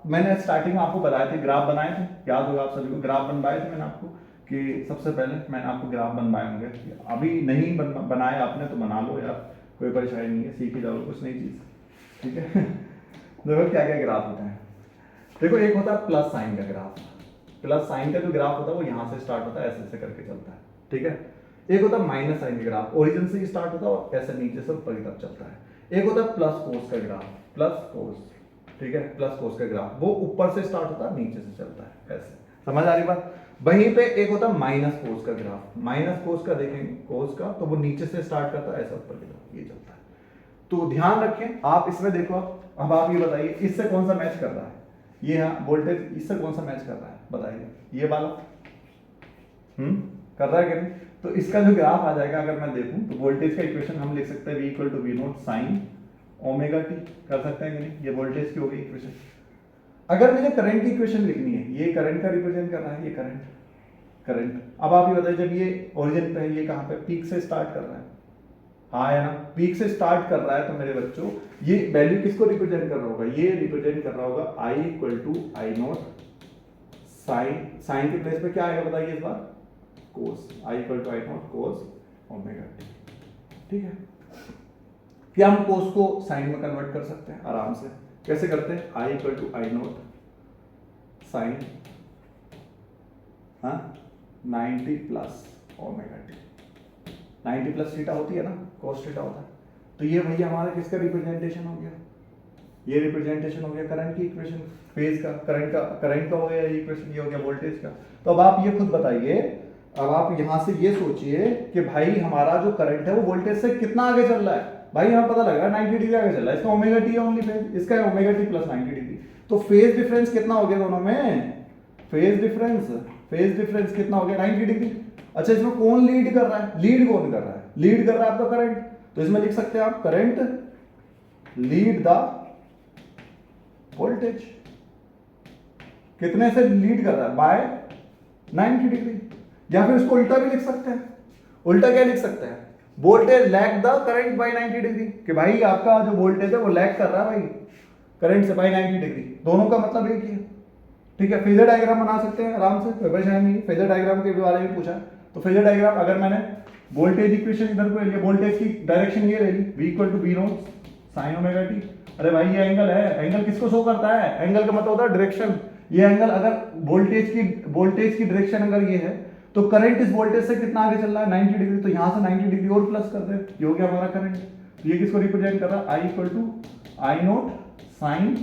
मैंने स्टार्टिंग में आपको बताए थे, ग्राफ बनाए थे, याद होगा आप सभी को, ग्राफ बनवाए थे मैंने आपको, कि सबसे पहले मैंने आपको ग्राफ बनवाए होंगे। अभी नहीं बनाए आपने तो बना लो यार, कोई परेशानी नहीं है, सीख ही जाओ कुछ नई चीज़। ठीक है। देखो क्या क्या ग्राफ होते हैं। देखो एक होता है प्लस साइन का ग्राफ। प्लस साइन का जो ग्राफ होता है वो यहाँ से स्टार्ट होता है, ऐसे करके चलता है, ठीक है। एक होता है माइनस साइन का ग्राफ, ओरिजिन से ही स्टार्ट होता है और ऐसे नीचे से ऊपर की तरफ चलता है। एक होता है प्लस कोस का ग्राफ, प्लस कोस, ठीक है, प्लस कोस का ग्राफ, वो ऊपर से स्टार्ट होता है नीचे से चलता है, ऐसे। समझ आ रही बात? वहीं पे एक होता है माइनस कोस का ग्राफ। माइनस कोस का देखेंगे, कोस का, तो वो नीचे से स्टार्ट करता है, ऐसा ऊपर की तरफ ये चलता है। तो ध्यान रखें आप इसमें, देखो अब आप ये बताइए इससे कौन सा मैच कर रहा है, ये यहाँ वोल्टेज इससे कौन सा मैच कर रहा है बताइए, ये वाला कर रहा है कि नहीं? तो इसका जो ग्राफ आ जाएगा अगर मैं देखूं तो वोल्टेज का इक्वेशन हम लिख सकते हैं v equal to V naught sine omega T, कर सकते हैं कि नहीं? ये वोल्टेज की हो गई इक्वेशन। अगर मुझे करंट की इक्वेशन लिखनी है, ये करंट का रिप्रेजेंट कर रहा है, ये करंट। अब आप ये बताइए जब ये ओरिजिन पे है, ये कहाँ पे पीक से स्टार्ट कर रहा है, हाँ है ना, पीक से स्टार्ट कर रहा है, तो मेरे बच्चों ये वैल्यू किसको रिप्रेजेंट कर रहा होगा? ये रिप्रेजेंट कर रहा होगा I equal to I naught sine के प्लेस पे क्या आएगा बताइए इस बार? Cos, I equal to I naught cos omega T, ठीक है। क्या हम कोस को साइन में कन्वर्ट कर सकते हैं आराम से? कैसे करते हैं? I equal to I naught sine 90 plus omega T, 90 plus theta होती है ना, cos थीटा होता है। तो ये भैया हमारा किसका रिप्रेजेंटेशन हो गया? ये रिप्रेजेंटेशन हो गया करंट की इक्वेशन, फेज का, करंट का हो गया ये इक्वेशन, ये हो गया वोल्टेज का। तो अब आप ये खुद बताइए, अब आप यहां से ये सोचिए कि भाई हमारा जो करंट है वो वोल्टेज से कितना आगे चल रहा है? भाई यहां पता लग रहा है 90 डिग्री आगे चल रहा है, इसका ओमेगा टी है ओनली फेज, इसका है ओमेगा टी प्लस 90 डिग्री। तो फेज डिफरेंस कितना हो गया दोनों में? फेज डिफरेंस कितना हो गया? 90 डिग्री। अच्छा इसमें कौन लीड कर रहा है? लीड कौन कर रहा है? लीड कर रहा है आपका करंट। तो इसमें लिख सकते हैं आप करंट लीड द वोल्टेज। कितने से लीड कर रहा है? By 90 degree. या फिर इसको उल्टा भी लिख सकते हैं। उल्टा क्या लिख सकते हैं? Voltage lag the current by 90 degree, कि भाई आपका जो वोल्टेज है वो लैग कर रहा है भाई करंट से बाय 90 डिग्री। दोनों का मतलब एक ही है, ठीक है। फेजर डायग्राम बना सकते हैं आराम से, कोई परेशानी नहीं। फेजर डायग्राम के बारे में पूछा तो फेजर डायग्राम अगर मैंने वोल्टेज इक्वेशन इधर को ले लिया, वोल्टेज की डायरेक्शन ये ले ली, v equal to V naught sine omega T. अरे भाई ये एंगल है, एंगल किसको शो करता है? एंगल का मतलब होता है डायरेक्शन। ये एंगल अगर वोल्टेज की डायरेक्शन अगर ये है तो करंट इस वोल्टेज से कितना आगे चल रहा है? 90 डिग्री। तो यहां से 90 डिग्री और प्लस कर दे, ये हो गया हमारा करंट। तो ये किसको रिप्रेजेंट कर रहा है? I equal to I naught sine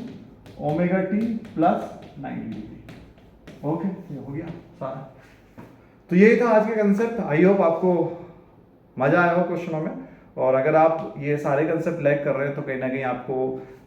omega T plus 90 degree. Okay, ये हो गया सारा। तो यही था आज का कंसेप्ट। आई होप आपको मजा आया हो क्वेश्चनों में। और अगर आप ये सारे कंसेप्ट लैग कर रहे हैं तो कहीं ना कहीं आपको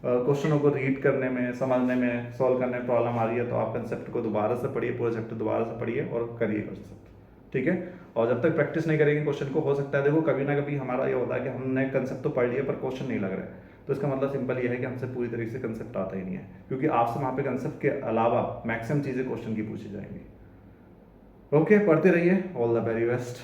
क्वेश्चनों को रीड करने में, समझने में, सॉल्व करने में प्रॉब्लम आ रही है, तो आप कंसेप्ट को दोबारा से पढ़िए, पूरा चैप्टर दोबारा से पढ़िए और करिए कंसेप्ट, ठीक है। और जब तक प्रैक्टिस नहीं करेंगे क्वेश्चन को, हो सकता है देखो कभी ना कभी हमारा ये होता है कि हमने कंसेप्ट तो पढ़ लिया पर क्वेश्चन नहीं लग रहा है। तो इसका मतलब सिंपल ये है कि हमसे पूरी तरीके से कंसेप्ट आता ही नहीं है, क्योंकि आपसे वहाँ पे कंसेप्ट के अलावा मैक्सिमम चीज़ें क्वेश्चन की पूछी जाएंगी। ओके, पढ़ते रहिए। All the very best.